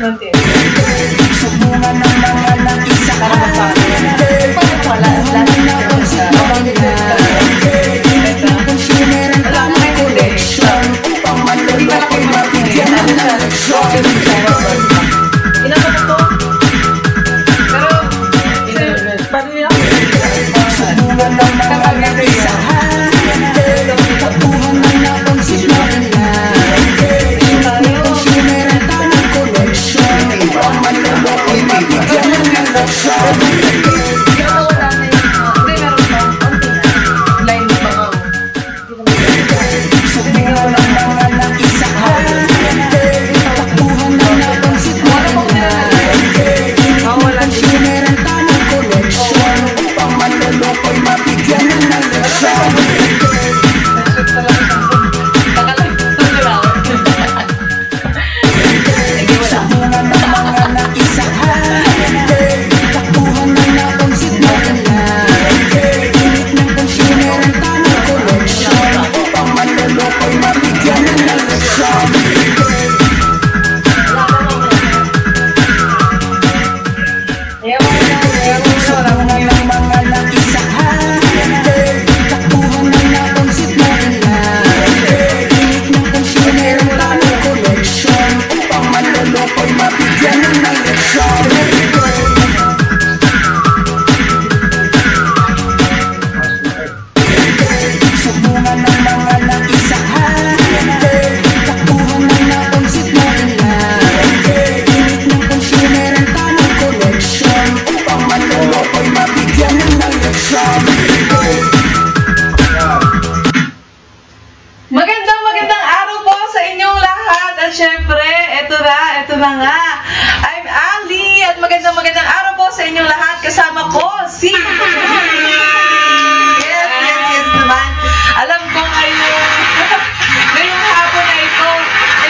ng team. Sumungan ng mga nag-isa ka na pa. Wala sa consumer ang tamang collection. Upang malulukoy mabigyan ng leksyon. Ilan ba ito? Pero, paano nila? Sumungan ng mga nag-isa. Patuhan ng napansin mo nila. Consumer ang tamang collection. Upang malulukoy mabigyan ng leksyon. Magandang araw po sa inyong lahat. At syempre, ito na nga. I'm Ali at magandang araw po sa inyong lahat. Kasama ko si... Yes naman. Alam ko ngayong hapon na ito,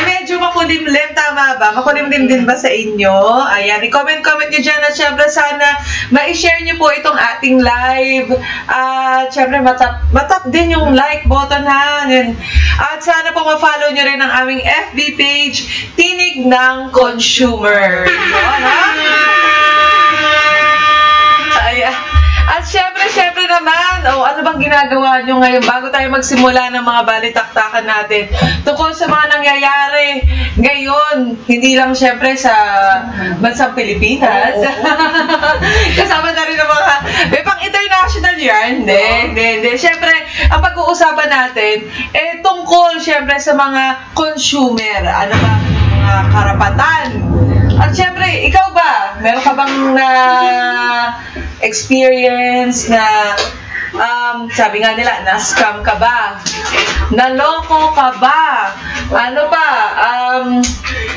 medyo makulimlim, tama ba? Makulimlim din ba sa inyo? Ayan, i-comment nyo dyan at syempre sana ma-share nyo po itong ating live. At syempre matap din yung like button ha. At sana po ma-follow nyo rin ang aming FB page, Tinig ng Consumer. Yun, ha? Ayan. At syempre naman, ano bang ginagawa nyo ngayon bago tayo magsimula ng mga balitaktakan natin tungkol sa mga nangyayari ngayon, hindi lang syempre sa bansang Pilipinas. Kasama na rin ang mga, may pang international yan. Hindi. Syempre, ang pag-uusapan natin, tungkol syempre sa mga consumer. Ano ba mga karapatan? At syempre, ikaw ba? Meron ka bang experience na sabi nga nila, na-scam ka ba? Naloko ka ba? Ano pa?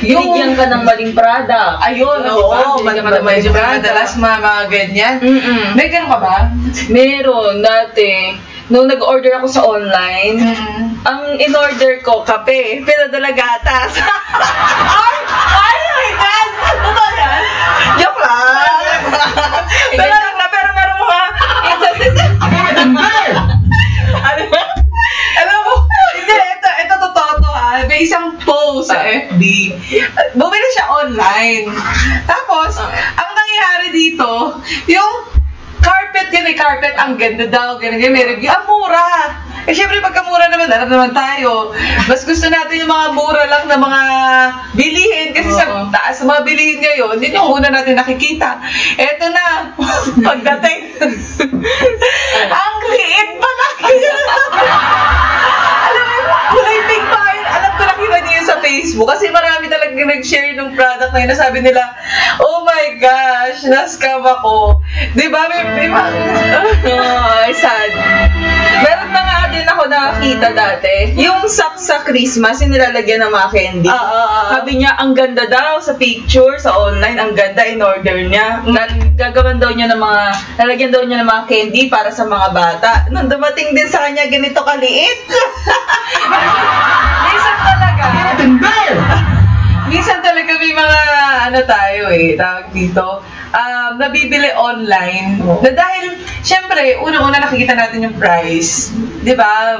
Binigyan ka ng maling product. Ayun, oo. Maling product. Madalas mga ganyan. May ganun ka ba? Meron, dati. Nung nag-order ako sa online, ang in-order ko, kape, pinadala gatas. Ay my God! Totoo yan? Joke lang! Pero meron mo ha? Alam mo, hindi, ito totoo to ha. May isang post sa FB. Bumili siya online. Tapos, ang nangyayari dito, yung carpet, ang ganda daw, ganyan, may review, ang mura. Siyempre, pagkamura naman, alam naman tayo. Mas gusto natin yung mga mura lang na mga bilihin. Kasi sa taas mga bilihin ngayon, yun yung una natin nakikita. Eto na, pagdating. Ang liit pa na. Alam mo, kulay pink pa yun. Alam ko, nakita niyo yun sa Facebook. Kasi marami talaga nag-share ng product na yun. Sabi nila, oh my gosh, na-scam ako. Diba? May sad. Meron na nga din ako nakakita dati. Yung socks sa Christmas, yung nilalagyan ng mga candy. Sabi niya, ang ganda daw sa picture, sa online, ang ganda, in-order niya. Gagawan daw niya ng mga, lalagyan daw niya ng mga candy para sa mga bata. Nung dumating din sa kanya, ganito kaliit. Minsan talaga. Minsan talaga may mga, tawag dito, nabibili online. Na dahil, syempre, unang-una nakikita natin yung price. Di ba?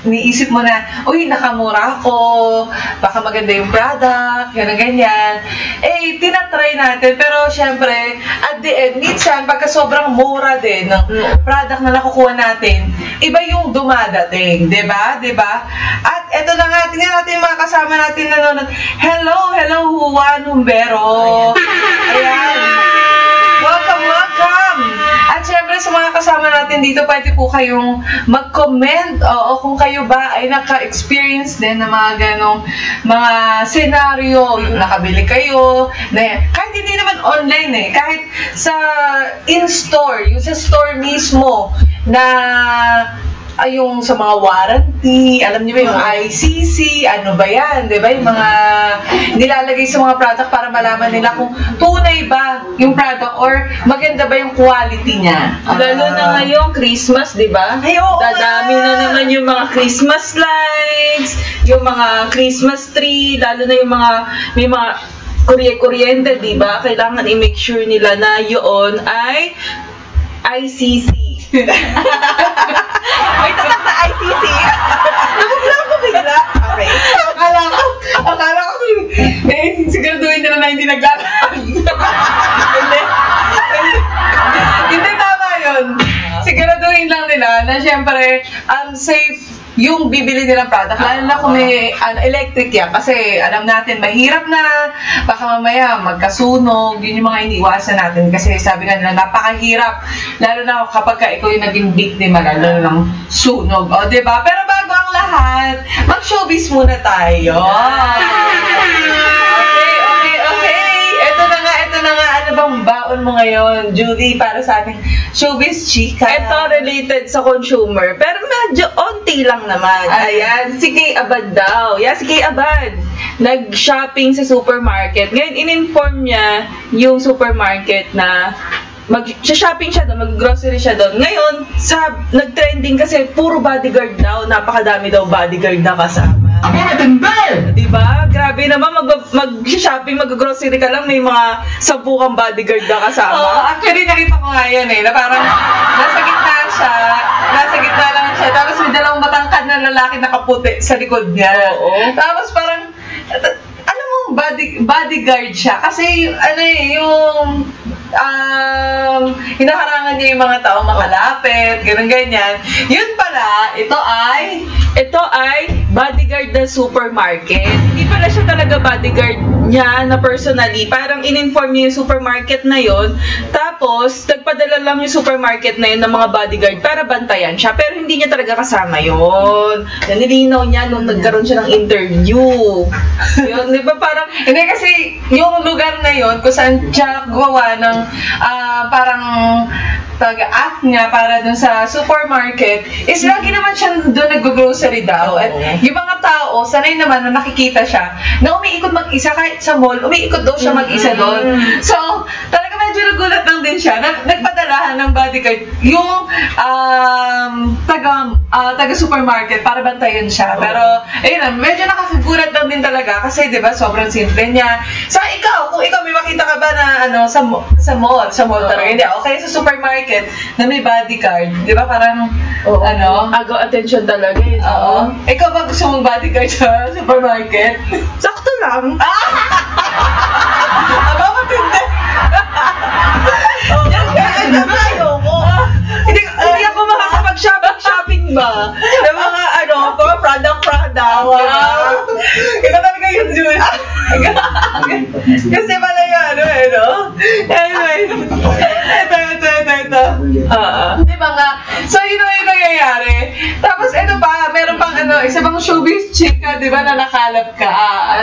Niisip mo na, uy, nakamura ako, baka maganda yung product, ganyan. Eh, tinatry natin. Pero, syempre, at the end, minsan, pagka sobrang mura din ng product na nakukuha natin, iba yung dumadating. Diba? Diba? At eto na nga, tingnan natin yung mga kasama natin na nanonood. Hello, Juan Humbero. Ayan. Welcome, welcome! At syempre sa mga kasama natin dito, pwede po kayong mag-comment o kung kayo ba ay naka-experience din ng mga ganong mga senaryo, yung nakabili kayo, na, kahit hindi naman online kahit sa in-store, yung sa store mismo, na yung sa mga warranty, alam niyo ba yung ICC, ano ba yan, di ba? Yung mga nilalagay sa mga product para malaman nila kung tunay ba yung product or maganda ba yung quality niya. Lalo na ngayong Christmas, di ba? Dadami na naman yung mga Christmas lights, yung mga Christmas tree, lalo na yung mga, may mga kuryente, di ba? Kailangan i-make sure nila na yun ay ICC. May tatak na ICC. Nabugla ko bigla. Okay. Akala ko, siguraduhin nila na hindi naglalakad. Hindi tama yun. Siguraduhin lang nila na syempre, safe yung bibili nilang product, lalo na kung may electric yan, kasi alam natin mahirap na, baka mamaya magkasunog, yun yung mga iniiwasan natin, kasi sabi nga nila napakahirap, lalo na kapag ikaw yung naging biktima lalo ng sunog, o diba? Pero bago ang lahat, mag-showbiz muna tayo. Ito na nga, ano bang baon mo ngayon, Judy, para sa ating showbiz chika? Ito related sa consumer, pero medyo onti lang naman. Ayan, si Kay Abad daw. Yeah, si Kay Abad, nag-shopping sa supermarket. Ngayon, in-inform niya yung supermarket na mag-shopping siya doon, mag-grocery siya doon. Ngayon, nag-trending kasi puro bodyguard daw, napakadami daw bodyguard na kasama. Ako matindi! Diba? Grabe naman, mag-shopping, mag-grocery ka lang, may mga 10 kang bodyguard na kasama. Oo, actually, nakita ko nga yan na parang nasa gitna lang siya, tapos may dalawang matangkad na lalaki nakaputi sa likod niya. Oo. Tapos parang, alam mo, bodyguard siya, kasi, yung hinaharangan niya yung mga tao makalapit, ganyan. Yun pala, ito ay bodyguard ng supermarket. Hindi pala siya talaga bodyguard niya na personally. Parang in-inform niya yung supermarket na yun. Tapos, nagpadala lang yung supermarket na yun ng mga bodyguard para bantayan siya. Pero hindi niya talaga kasama yun. Nilinaw niya nung nagkaroon siya ng interview. Yun, di ba parang, hindi kasi yung lugar na yun, kung saan siya gawa ng parang taga-act niya para dun sa supermarket, is lagi naman siya doon nag-grocery daw. At yung mga tao, sanay naman na nakikita siya, na umiikot mag-isa kahit sa mall, umiikot daw siya mag-isa doon. So, talaga medyo nagulat lang din siya. Nagpadalahan ng bodyguard yung taga-supermarket para bantayan siya. Pero, ayun, medyo nakakagulat lang din talaga kasi, di ba, sobrang simple niya. So, kung ikaw may makita ka ba na sa mall talaga, hindi, okay, sa supermarket, na may bodyguard, di ba, parang, agaw attention talaga yun. Oo. Ikaw ba gusto mong bodyguard sa supermarket? Sakto lang. Aba, matindi. Ayoko. Hindi ako makakapag-shopping ba? Ng mga product. Wow. Ito talaga yun, Jun. Kasi pala yun, Anyway. Ito. Di ba nga? So, yun yung nangyayari. Tapos, ito pa, meron pang isa pang showbiz chika, di ba, na nakalap ka.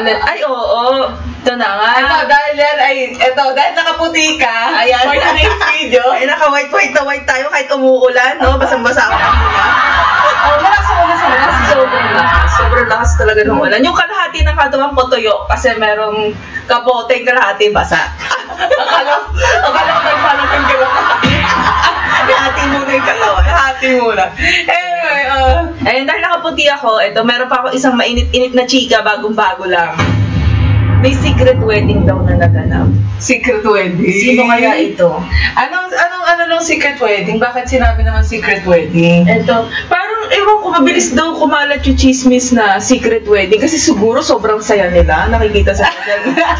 Ay, oo. Ito na nga. Dahil nakaputi ka, ayan, for today's video. Ay, naka-white na white tayo kahit umuulan, no? Basang-basa ako. Malakas ako na sa labas. Sobrang lakas talaga ng ulan. Yung kalahati ng katawang ko tuyo kasi merong kapoteng kalahati basa. Akala ko nagpalang yung kalahati. Kalahati muna yung katawan. Kalahati muna. Anyway, ayun, dahil nakaputi ako, meron pa ako isang mainit-init na chika, bagong-bago lang. may secret wedding daw na naganap. Secret wedding? Sino kaya ito? Anong secret wedding? Bakit sinabi naman secret wedding? Ito, parang ewan ko, mabilis daw kumalat yung chismis na secret wedding kasi siguro sobrang saya nila, nakikita sa social media.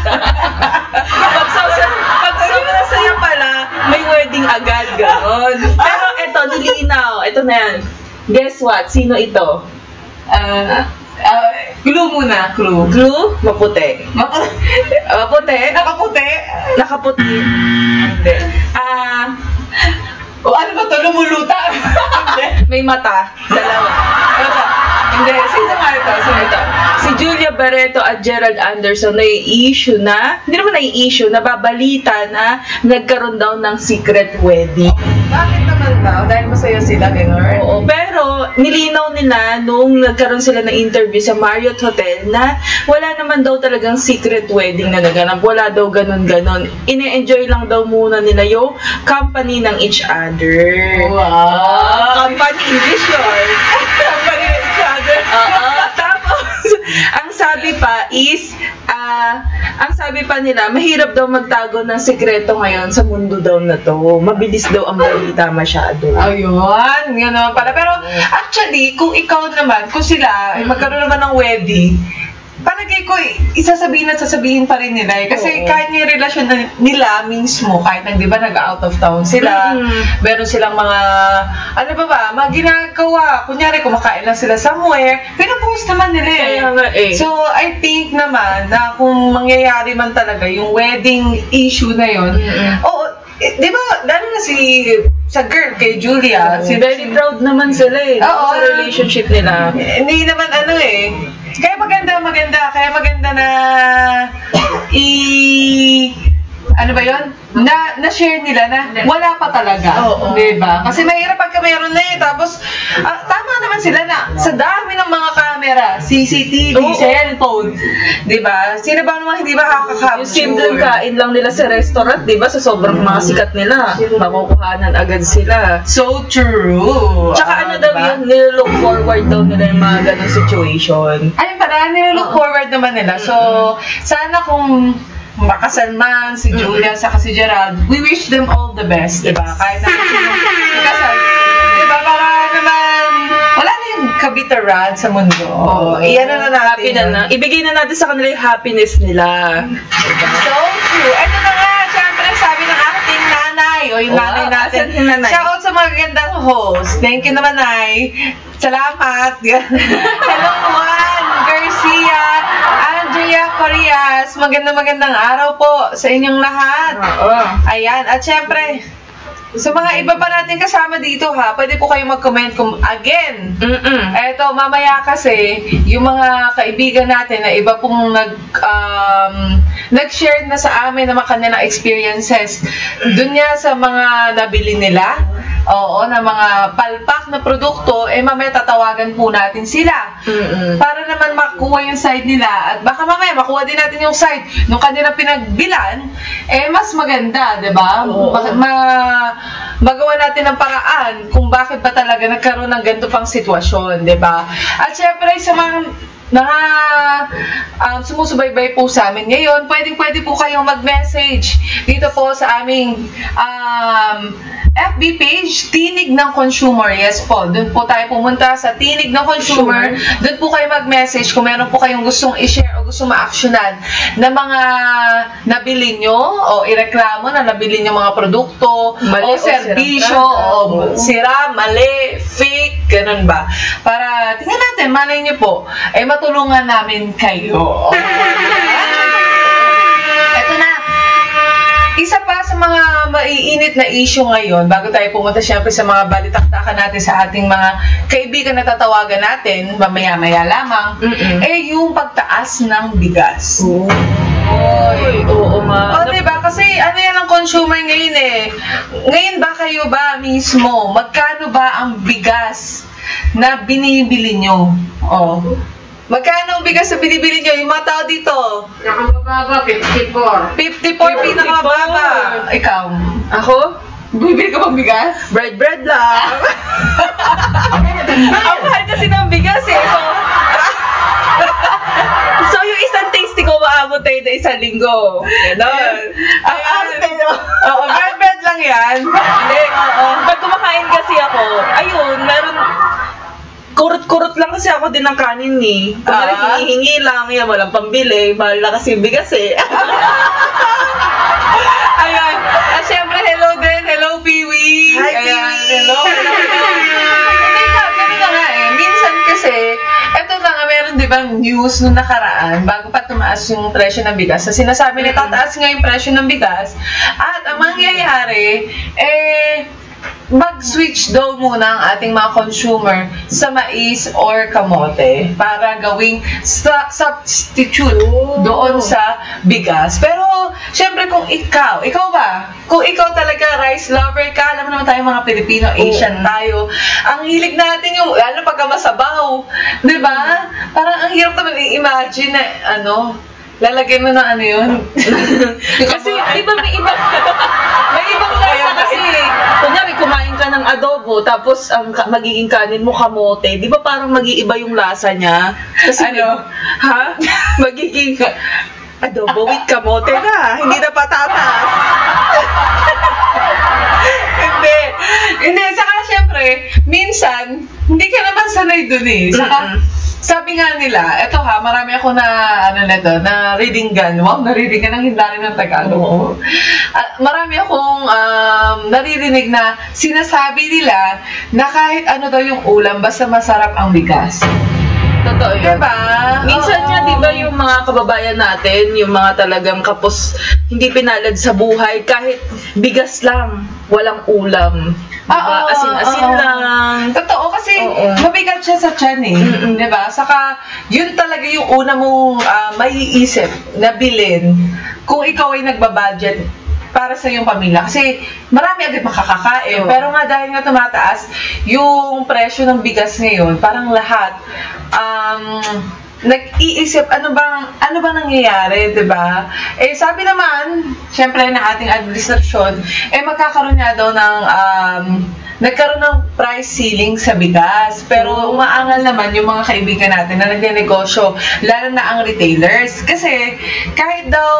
Pag sobrang saya pala, may wedding agad, gano'n. Pero ito, nilinaw, ito na yan. Guess what? Sino ito? Clue muna, clue. Clue? Maputi. Maputi? Nakaputi? Nakaputi. Hindi. Ano ba to? Lumuluta? May mata. Dalawa. Hindi. Sino nga ito? Si Julia Barreto at Gerald Anderson nai-issue na, hindi naman nai-issue, nababalita na nagkaroon daw ng secret wedding. Bakit naman daw? Dahil masaya sila, gano'n? Oo, pero nilinaw nila nung nagkaroon sila ng interview sa Marriott Hotel na wala naman daw talagang secret wedding na naganap. Wala daw ganun-ganon. Ine-enjoy lang daw muna nila yung company ng each other. Wow! Company English yun. Company ng each other. Tapos, ang sabi pa is, ang sabi pa nila, mahirap daw magtago ng sekreto ngayon sa mundo daw na to. Mabilis daw ang balita masyado. Ayun, yun naman pala. Pero actually, kung ikaw naman, kung sila ay magkaroon naman ng wedding, palagay ko, isasabihin at sasabihin pa rin nila eh. Kasi kahit yung relasyon nila mismo, kahit di ba nag-out of town sila, meron silang mga, ano ba, mga ginagawa. Kunyari, kumakain lang sila somewhere, pinapost naman nila eh. Kaya nga eh. So, I think naman na kung mangyayari man talaga yung wedding issue na yun, di ba, lalo na sa girl, kay Julia, Very proud naman sila eh. Oo, sa relationship nila. Hindi naman kaya maganda na ano ba yun? Na-share nila na wala pa talaga. Diba? Kasi mahirap pagka mayroon na eh. Tapos, tama naman sila na sa dami ng mga camera, CCTV, cellphone. Diba? Sino ba naman hindi makakakapture? Yung simpleng kain lang nila sa restaurant, diba? Sa sobrang mga sikat nila, makukuhanan agad sila. So true. Tsaka ano daw yun, nilook forward daw nila yung mga ganong situation. Ayun pala, nilook forward naman nila. So, sana kung makasal man si Julia sa si Gerald, we wish them all the best, diba? Kahit na kasal, diba? Para naman, wala na yung kabitaran sa mundo. Iyan na natin. Happy na. Ibigay na natin sa kanila yung happiness nila. So true. Ito na nga, syempre, sabi ng ating nanay, o yung nanay natin. Shout out sa mga gandang host. Thank you naman, Nay. Salamat. Hello, Juan Garcia, Andrea Corias. Magandang araw po sa inyong lahat. Ayan. At syempre, sa mga iba pa natin kasama dito ha, pwede po kayong mag-comment kung again. Eto, mamaya kasi, yung mga kaibigan natin na iba pong nag-share na sa amin ng mga kanilang experiences. Doon niya sa mga nabili nila, na mga palpak na produkto, mamaya tatawagan po natin sila. Para naman makuha yung side nila. At baka mamaya makuha din natin yung side nung kanilang pinagbilan, mas maganda, diba? Magawa natin ng paraan kung bakit ba talaga nagkaroon ng ganito pang sitwasyon, diba? At syempre, sa mga sumusubaybay po sa amin ngayon, pwede po kayong mag-message dito po sa aming FB page, Tinig ng Consumer. Yes po, doon po tayo pumunta sa Tinig ng Consumer. Doon po kayo mag-message kung meron po kayong gustong i-share o gustong ma-actionan na mga nabili nyo o ireklamo na nabili nyo mga produkto o serbisyo o sira, mali, fake, ganun ba? Para tingnan natin, malay nyo po, matulungan namin kayo. Ito na. Isa pa sa mga maiinit na issue ngayon, bago tayo pumunta syempre sa mga balitaktakan natin sa ating mga kaibigan na tatawagan natin, mamaya-maya lamang, yung pagtaas ng bigas. Oo nga. Diba? Kasi ano yan ang consumer ngayon eh. Ngayon ba kayo ba mismo, magkano ba ang bigas na binibili nyo? Magkano ang bigas na binibili nyo? Yung mga tao dito? Nakamababa, 54. 54 pinakamababa. Ikaw? Ako? Bibili ka bang bigas? Bread lang. Ang mahal kasi ng bigas eh. So yung isang tasty ko umaabot tayo na 1 linggo. Ganon. Ang arte, no? Oo, bed lang yan. Hindi, pag kumakain kasi ako, ayun, meron, kurot-kurot lang kasi ako din ng kanin ni. Kung hinihingi lang, yan, walang pambili, mahal na kasi yung bigas eh. Ayun. At syempre, hello din. Hello, Piwi. Hi, Piwi. Hello. Hindi nga, ganun na nga eh. Minsan kasi, eto na nga, meron di ba news nung nakaraan, bago pa tumaas yung presyo ng bigas. So, sinasabi nila, tataas nga yung presyo ng bigas. At ang mangyayari, mag-switch daw muna ang ating mga consumer sa mais or kamote para gawing substitute doon sa bigas. Pero, syempre kung ikaw ba? Kung ikaw talaga rice lover ka, alam mo naman tayo mga Pilipino, Asian tayo. Ang hilig natin yung, ano, pagka masabaw. Diba? Parang ang hirap naman i-imagine na, lalagyan mo ng ano yun. Kasi, di ba may ibang lasa kasi. Kunyari, kumain ka ng adobo, tapos ang magiging kanin mo kamote, di ba parang mag-iiba yung lasa niya? Kasi, magiging adobo with kamote na, hindi na patatas. Hindi, saka syempre, minsan, hindi ka naman sanay dun eh. Saka, sabi nga nila, eto marami ako na readingan. Wow, nariringan ang hindari ng Tagalog. Marami akong naririnig na sinasabi nila na kahit ano daw yung ulam, basta masarap ang bigas. Totoo yun. Diba? Minsan nga, di ba yung mga kababayan natin, yung mga talagang kapos, hindi pinalad sa buhay, kahit bigas lang, walang ulam. Diba? Asin-asin lang. Totoo, kasi mabigat siya sa tiyan eh. Diba? Saka, yun talaga yung una mong maiisip na bilhin kung ikaw ay nagbabudget para sa iyong pamilya. Kasi marami agad makakakain. Pero nga dahil nga tumataas yung presyo ng bigas ngayon, parang lahat nag-iisip ano bang nangyayari, 'di ba? Sabi naman, syempre ng ating administrasyon, magkakaroon nga daw ng nagkaroon ng price ceiling sa bigas. Pero umaangal naman yung mga kaibigan natin na nagnenegosyo, lalo na ang retailers. Kasi kahit daw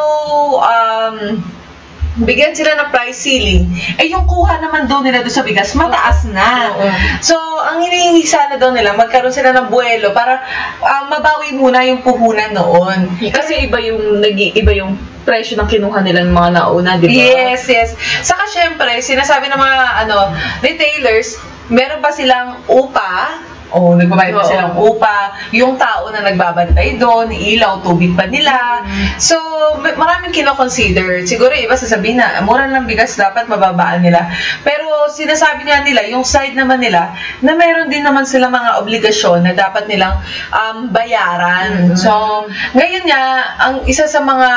bigyan sila ng price ceiling, yung kuha naman doon nila doon sa bigas, mataas na. So, ang hinihingi sana daw nila, magkaroon sila ng buwelo para mabawi muna yung puhunan noon. Kasi iba yung presyo ng kinuha nila ng mga nauna, di ba? Yes. Saka syempre, sinasabi ng mga retailers, meron ba silang upa? Nagbabayad pa silang upa, yung tao na nagbabantay doon, ilaw, tubig pa nila. So, maraming kino-consider. Siguro iba sasabihin na, mura lang bigas, dapat mababaan nila. Pero sinasabi nga nila, yung side naman nila, na meron din naman sila mga obligasyon na dapat nilang bayaran. So, ngayon nga, ang isa sa mga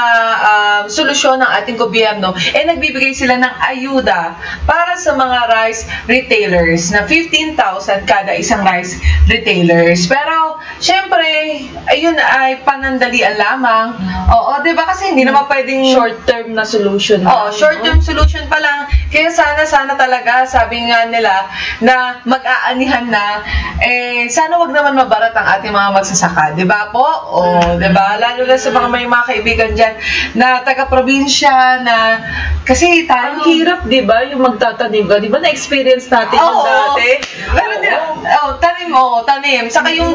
solusyon ng ating gobyerno, nagbibigay sila ng ayuda para sa mga rice retailers na 15,000 kada isang rice retailers. Pero, syempre, ayun ay panandalian lamang. Diba? Kasi hindi naman pwedeng short-term na solution. Short-term solution pa lang. Kaya sana talaga, sabi nga nila, na mag-aanihan na, sana wag naman mabarat ang ating mga magsasaka. Diba po? Diba? Lalo na sa may mga kaibigan dyan na taga-probinsya na, kasi tayo, ang hirap, diba? Yung magtatanim ka. Diba na-experience natin yung dati? Tanim. Saka yung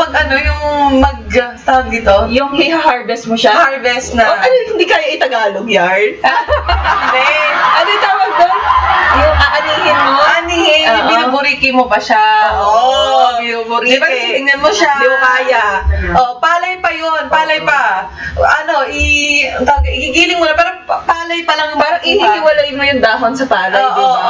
tawag dito? Yung i-harvest mo siya? Harvest na. Hindi kaya i-Tagalog, yard? Hindi. Ano tawag doon? Yung aanihin mo? Binuburiki mo pa siya. Binuburiki. Diba, tingnan mo siya. Hindi mo kaya. Palay pa yun. Palay pa. Igigiling mo na, pero palay pa lang. Parang ihihiwalay mo yung dahon sa palay, diba?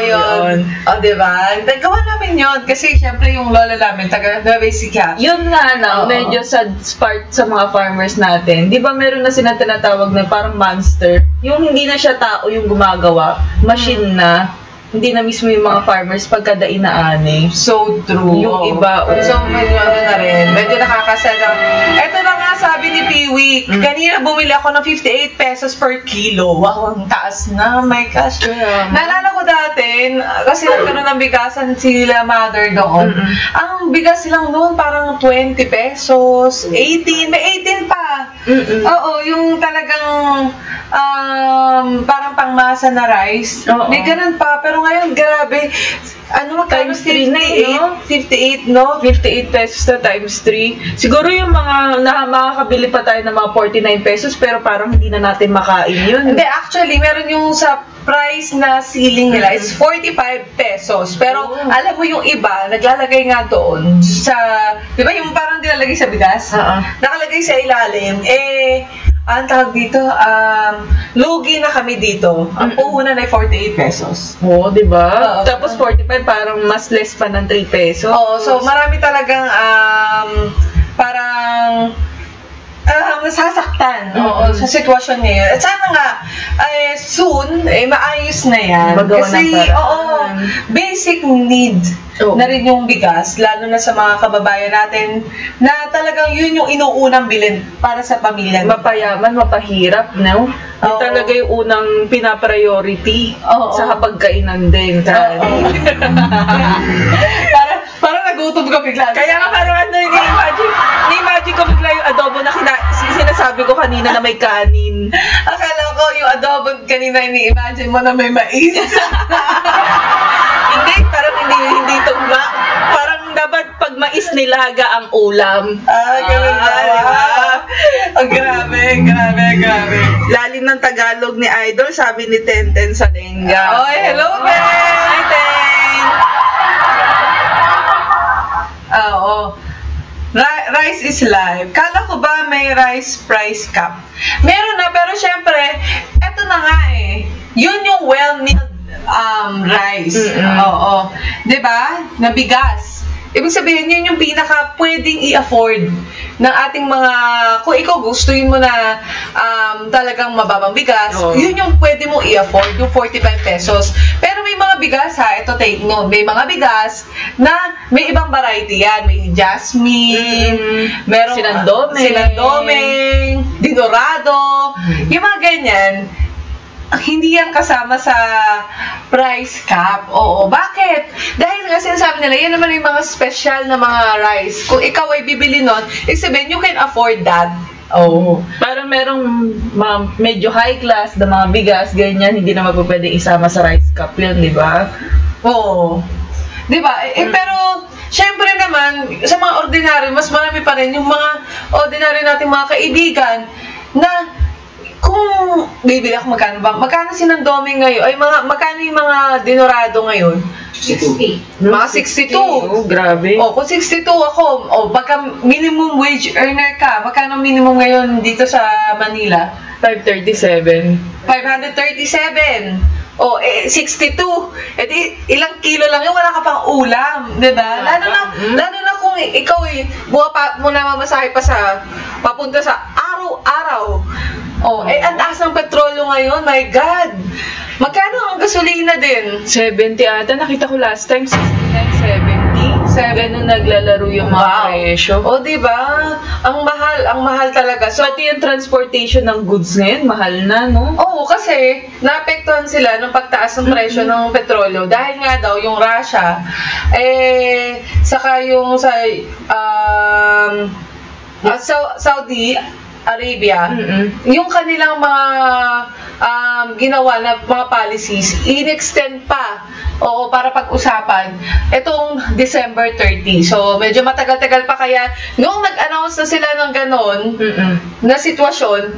Yun. Diba? Nagawa namin yun. Kasi, syempre, yung lola namin, taga Nueva Ecija. Yun nga medyo sad part sa mga farmers natin. Di ba meron na sila tinatawag na parang monster? Yung hindi na siya tao yung gumagawa, machine na, hindi na mismo yung mga farmers pagkada inaani. So true. Yung iba. So, medyo na rin. Medyo nakakasala. Ito na nga sabi ni Piwi, kanina bumili ako ng 58 pesos per kilo. Wow, ang taas na. My gosh. Naalala ko dati, kasi nagkaroon ng bigasan sila mother doon. Ang bigas lang noon parang 20 pesos, 18, may 18 pa. Oo, yung talagang parang pangmasa na rice. May ganun pa, pero ngayon grabe. Ano, Times 3 na no? 58, no? 58 pesos na times 3. Siguro yung mga makakabili pa tayo ng mga 49 pesos pero parang hindi na natin makain yun. Hindi, actually, meron yung sa price na ceiling nila is 45 pesos. Pero alam mo yung iba, naglalagay nga doon sa, di ba yung parang nilalagay sa bigas? Nakalagay sa ilalim. Ang tawag dito, lugi na kami dito. Ang puhunan ay 48 pesos. Oo, di ba? Tapos 45 parang mas less pa ng 3 pesos. Oo, so marami talagang parang nasasaktan sa sitwasyon ngayon. At sana nga, soon, maayos na yan. Kasi, basic need na rin yung bigas, lalo na sa mga kababayan natin, na talagang yun yung inuunang bilhin para sa pamilya. Mapayaman, mapahirap, no? Yung talaga yung unang pinapriority sa kapagkainan din. Parang nagutom ka bigla. Kaya nga parang ni-imagine ko bigla yung adobo na sinasabi ko kanina na may kanin. Akala ko yung adobo kanina ni-imagine mo na may mais. Hindi, parang hindi tugma. Parang dapat pag mais nilaga ang ulam. Ganun ba? Grabe. Lalim ng Tagalog ni Idol, sabi ni Tenten sa Lenga. Oy, hello, Ben! Hi, Ten! Rice is life. Kala ko ba may rice price cap? Meron na, pero syempre, eto na nga yun yung well-milled rice. Diba? Na bigas. Ibig sabihin, yun yung pinaka pwedeng i-afford ng ating mga, kung ikaw gustuin mo na talagang mababang bigas, yun yung pwede mo i-afford, yung 45 pesos. Pero may mga bigas ito take note, may mga bigas na may ibang variety yan. May jasmine, merong sinandomeng, dinorado, yung mga ganyan. Hindi yan kasama sa price cap. Bakit? Dahil nga sinasabi nila, yan naman yung mga special na mga rice. Kung ikaw ay bibili nun, ibig sabihin, you can afford that. Parang merong medyo high class na mga bigas, ganyan, hindi naman po pwedeng isama sa rice cup yun, di ba? Di ba? Pero, syempre naman, sa mga ordinary, mas marami pa rin yung mga ordinary nating mga kaibigan na kung bibili ako magkano sinandoming ngayon, magkano yung mga dinorado ngayon? 60. Mga 62. Grabe. Kung 62 ako, pagka minimum wage earner ka, magkano minimum ngayon dito sa Manila? 537. 537. 62. Ilang kilo lang yun, wala ka pang ulam, diba? Lalo na kung ikaw buha mo na mamasahe pa papunta sa araw-araw. Ang taas ng petrolyo ngayon, my God! Magkano ang gasolina din? 70 ata. Nakita ko last time, 69, 70. Ganun naglalaro yung mga presyo. Diba? Ang mahal talaga. So, pati yung transportation ng goods ngayon, mahal na, no? Kasi naapektuhan sila ng pagtaas ng presyo ng petrolyo. Dahil nga daw, yung Russia, saka yung sa Saudi Arabia, yung kanilang mga ginawa na mga policies, in-extend pa para pag-usapan itong December 30. So, medyo matagal-tagal pa, kaya nung nag-announce na sila ng ganon na sitwasyon,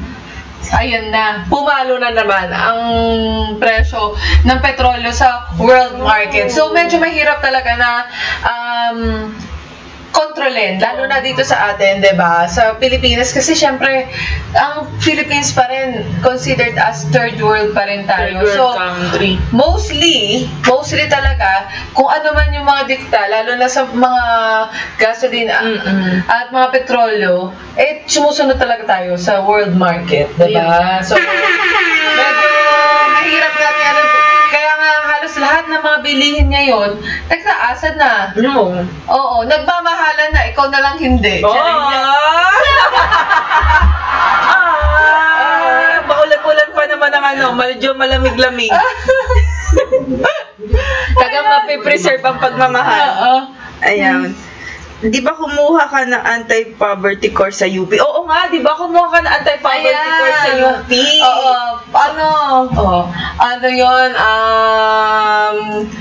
ayan na, pumalo na naman ang presyo ng petrolyo sa world market. So, medyo mahirap talaga na kontrolin, lalo na dito sa atin, diba? Sa Pilipinas, kasi syempre, ang Philippines pa rin considered as third world pa rin tayo. Third world country. Mostly talaga, kung ano man yung mga dikta, lalo na sa mga gasoline at mga petrolyo, sumusunod talaga tayo sa world market, diba? So, medyo mahirap natin, kaya nga halos lahat ng mga bilihin ngayon, nagtaasan na. No. Oo, nagmamahalan na, ikaw na lang hindi. Maulan-ulan pa naman ang ano, medyo malamig-lamig. Taga mapipreserve ang pagmamahal. Ayan. Di ba kumuha ka ng anti-poverty course sa UP? Oo nga, di ba kumuha ka ng anti-poverty course sa UP? Oo. Ano yun?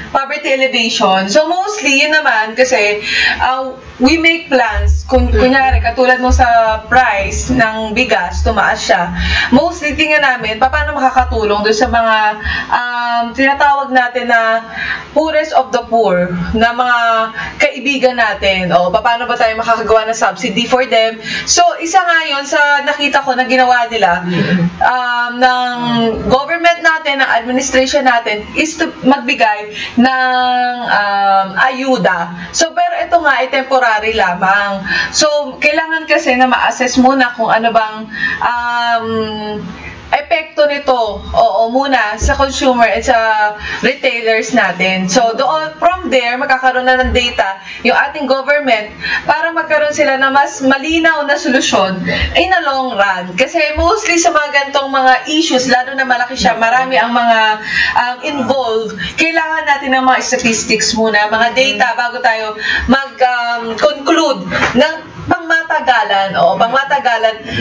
Poverty elevation. So mostly, yun naman, kasi we make plans. Kunyari, katulad mo sa price ng bigas, tumaas siya. Mostly, tingnan namin, paano makakatulong doon sa mga tinatawag natin na poorest of the poor, na mga kaibigan natin. O, paano ba tayo makakagawa ng subsidy for them? So, isa nga yun sa nakita ko na ginawa nila ng government natin, ng administration natin, is to magbigay ng ayuda. So, pero ito nga ay temporary lamang. So, kailangan kasi na ma-assess muna kung ano bang epekto nito, muna sa consumer at sa retailers natin. So, doon, from there, magkakaroon na ng data yung ating government para magkaroon sila na mas malinaw na solusyon in the long run. Kasi mostly sa mga gantong mga issues, lalo na malaki siya, marami ang mga involved, kailangan natin ng mga statistics muna, mga data, bago tayo mag-conclude ng pangmatagalan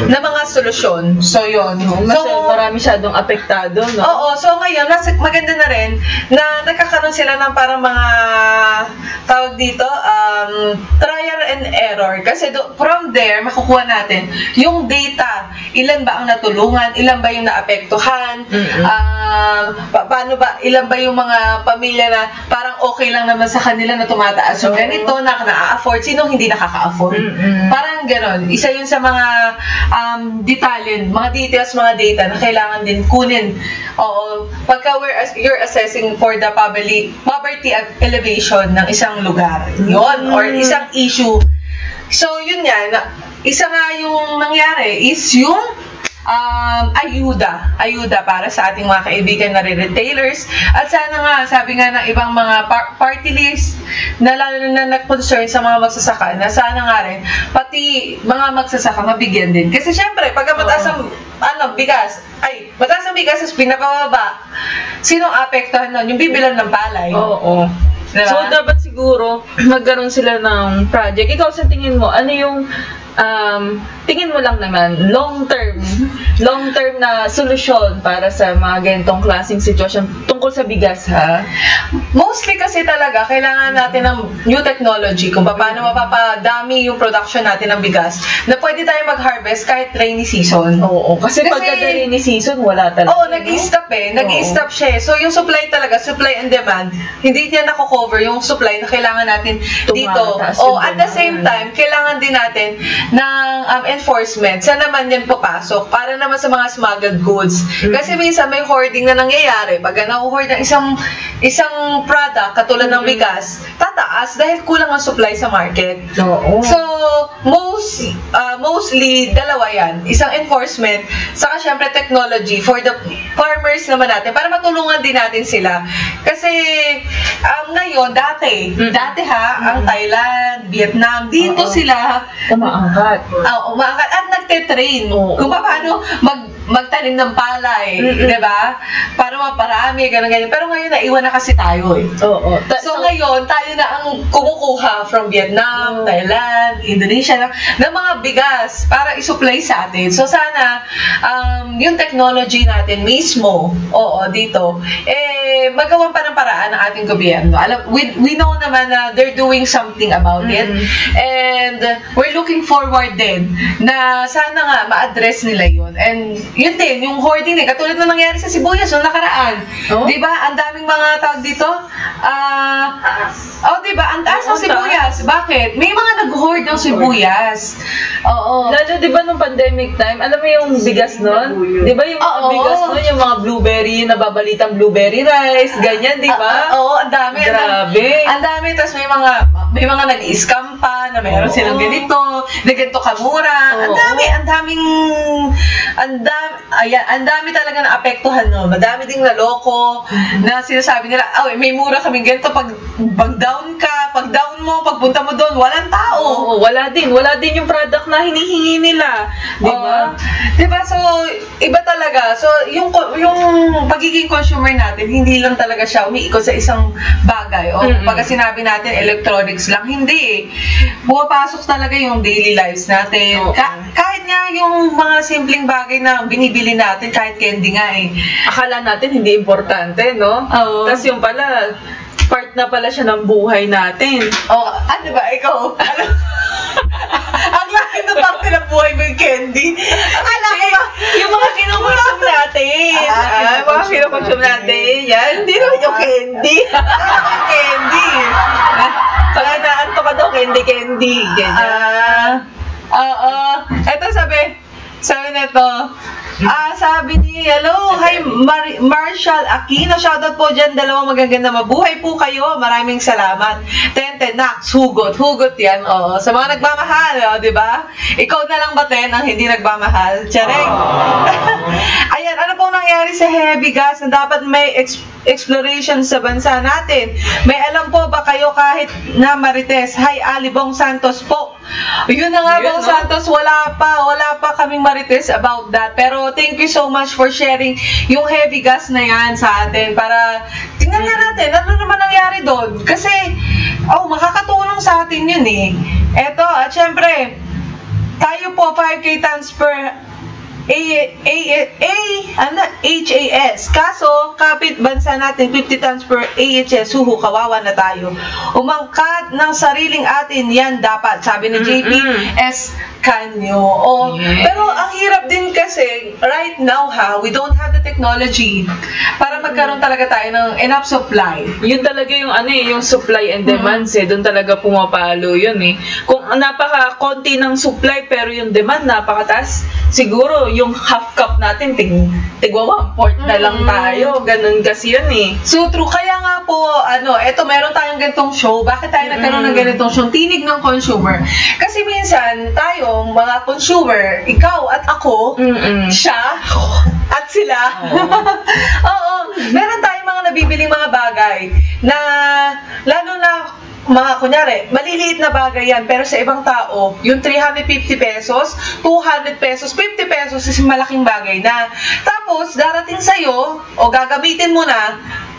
na mga solusyon. So, yun. So, marami masyadong apektado, no? Oo. So, ngayon, maganda na rin na nagkakaroon sila ng parang mga tawag dito, trial and error. Kasi from there, makukuha natin yung data. Ilan ba ang natulungan? Ilan ba yung naapektuhan? Paano ba? Ilan ba yung mga pamilya na parang okay lang naman sa kanila na tumataas? So, ganito na na-afford. Sino hindi nakaka-afford? Parang gano'n. Isa yun sa mga detalye, mga details, mga data na kailangan din kunin. Oo. Pagka you're assessing for the poverty elevation ng isang lugar. Yun. Or isang issue. So, yun yan. Isa nga yung nangyari is yung ayuda para sa ating mga kaibigan na retailers. At sana nga, sabi nga ng ibang mga party list na lalo na nag-concern sa mga magsasaka, na sana nga rin, pati mga magsasaka mabigyan din. Kasi syempre, pagka mataas ang mataas ang bigas, as pinapababa, sinong apektuhan nun? Yung bibilan ng palay. Oo. Diba? So, dapat siguro, magkaroon sila ng project. Ikaw, sa tingin mo, ano yung tingin mo lang naman, long-term na solusyon para sa mga ganitong klaseng sitwasyon tungkol sa bigas, ha? Mostly kasi talaga, kailangan natin ng new technology kung paano mapapadami yung production natin ng bigas na pwede tayo mag-harvest kahit rainy season. Oo, kasi pagka rainy season, wala talaga. Oo, nag-i-stop nag-i-stop siya. So, yung supply talaga, supply and demand, hindi niya nako-cover yung supply na kailangan natin dito. At the same time, kailangan din natin ng enforcement. Saan naman yan papasok? Para naman sa mga smuggled goods. Kasi minsan may hoarding na nangyayari. Pag nakuhoard ng isang product, katulad ng bigas, tataas dahil kulang ang supply sa market. So, mostly, dalawa yan. Isang enforcement, saka syempre technology for the farmers naman natin, para matulungan din natin sila. Kasi, ngayon, dati ang Thailand, Vietnam, dito sila umaangkat at nagte-train kung paano magtanim ng palay, diba? Para maparami, ganyan. Pero ngayon, naiwan na kasi tayo eh. So ngayon, tayo na ang kumukuha from Vietnam, Thailand, Indonesia, ng mga bigas para isupply sa atin. So sana, yung technology natin mismo, dito, magawan pa ng paraan ng ating gobyerno. We know naman na they're doing something about it. And we're looking forward din na sana nga ma-address nila yun. And yun din, yung hoarding katulad na nangyari sa sibuyas nung nakaraan. Diba? Ang daming mga tawag dito. Diba? Ang taas ng sibuyas. Bakit? May mga nag-hoard ng sibuyas. Lalo, diba nung pandemic time, alam mo yung bigas nun? Diba yung bigas nun, yung mga blueberry, nababalitang blueberry rice. price, ganyan, di ba? Oo, ang dami. Grabe. Ang dami. Tapos may mga nag-i-scam pa na meron silang ganito, na ganito kamura. Ang dami talaga na apektuhan, no. Madami ding naloko na sinasabi nila, may mura kaming ganito pag down ka, pag down mo, pagpunta mo doon, walang tao. Oo, wala din yung product na hinihingi nila, di ba? Di ba? So, iba talaga. So, yung pagiging consumer natin, hindi lang talaga siya umiikot sa isang bagay. O pagka sinabi natin electronics lang, hindi eh. Pumapasok talaga yung daily lives natin. Kahit nga yung mga simpleng bagay na binibili natin, kahit candy nga eh. Akala natin hindi importante, no? Oo. Tapos yung pala, part na pala siya ng buhay natin. Ano ba? Ikaw? Ang laki na parte ng buhay mo yung candy. Alam ko ba? Yung mga kinukonsume natin. Mga kinukonsume natin. Yan. Hindi naman yung candy. Candy. Pag naanto ka daw, candy. Ganyan. Eto sabi nito, sabi ni, hello, hi Marshall Aquino, shoutout po dyan, dalawang magaganda, mabuhay po kayo, maraming salamat. Nax, hugot yan, sa mga nagmamahal, di ba? Ikaw na lang ba, ang hindi nagmamahal? Tiyareng. Ayan, ano pong nangyari sa heavy gas na dapat may exploration sa bansa natin? May alam po ba kayo kahit na Marites? Hi, Alibong Santos po. Yun na nga, Bong Santos, wala pa kaming Marites about that. Pero thank you so much for sharing yung heavy gas na yan sa atin para tingnan nga natin ano naman nangyari doon. Kasi, makakatulong sa atin yun eh. Eto, at syempre, tayo po 5K tons per HAS. Kaso, kapit bansa natin 50 tons per AHS. Kawawa na tayo. Umangkat ng sariling atin, yan dapat. Sabi ni JP S. Canyo. Pero ang hirap din kasi, right now we don't have the technology para magkaroon talaga tayo ng enough supply. Yun talaga yung yung supply and demands doon talaga pumapalo yun eh. Kung napaka-konti ng supply pero yung demand napakataas, siguro yung half cup natin tigwa 1/4 na lang tayo. Ganun kasi yun eh. So true. Kaya nga po, eto meron tayong ganitong show. Bakit tayo nagkaroon ng ganitong show? Tinig ng consumer. Kasi minsan, tayo, mga consumer, ikaw at ako, siya, at sila. Meron tayong mga nabibiling mga bagay na, lalo na, kunyari, maliliit na bagay yan, pero sa ibang tao, yung 350 pesos, 200 pesos, 50 pesos is malaking bagay na. Tapos, darating sa'yo, o gagamitin mo na,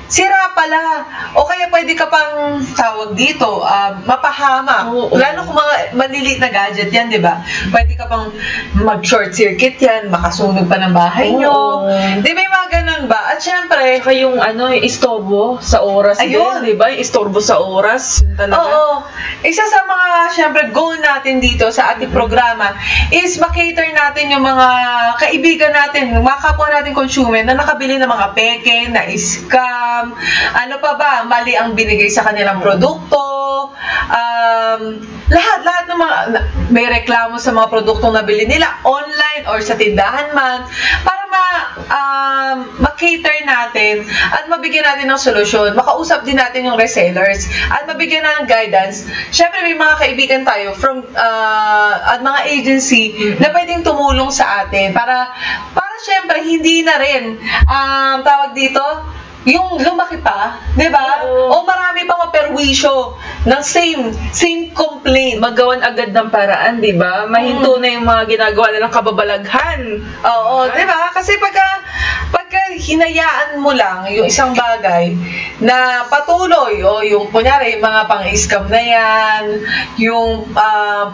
sira pala. O kaya pwede ka pang tawag dito, mapahamak. Lalo kung mga maliliit na gadget yan, di ba? Pwede ka pang mag-short circuit yan, makasunog pa ng bahay nyo. Di ba yung mga ganun ba? At syempre, yung istorbo sa oras din, di ba? Yung istorbo sa oras. Oo. Isa sa mga, syempre, goal natin dito sa ating programa is makater natin yung mga kaibigan natin, mga kapwa natin consumer na nakabili ng mga peke, na scam, ano pa ba, mali ang binigay sa kanilang produkto, lahat ng mga, may reklamo sa mga produktong nabili nila online or sa tindahan man, para ma-cater natin at mabigyan natin ng solusyon, makausap din natin yung resellers at mabigyan na ng guidance. Syempre may mga kaibigan tayo from at mga agency na pwedeng tumulong sa atin para syempre hindi na rin tawag dito yung lumaki pa, di ba? O marami pang maperwisyo ng same complaint. Magawan agad ng paraan, di ba? Mahinto na yung mga ginagawa nilang kababalaghan. Oo, di ba? Kasi pagka hinayaan mo lang yung isang bagay na patuloy, yung kunyari, mga pang-scam na yan, yung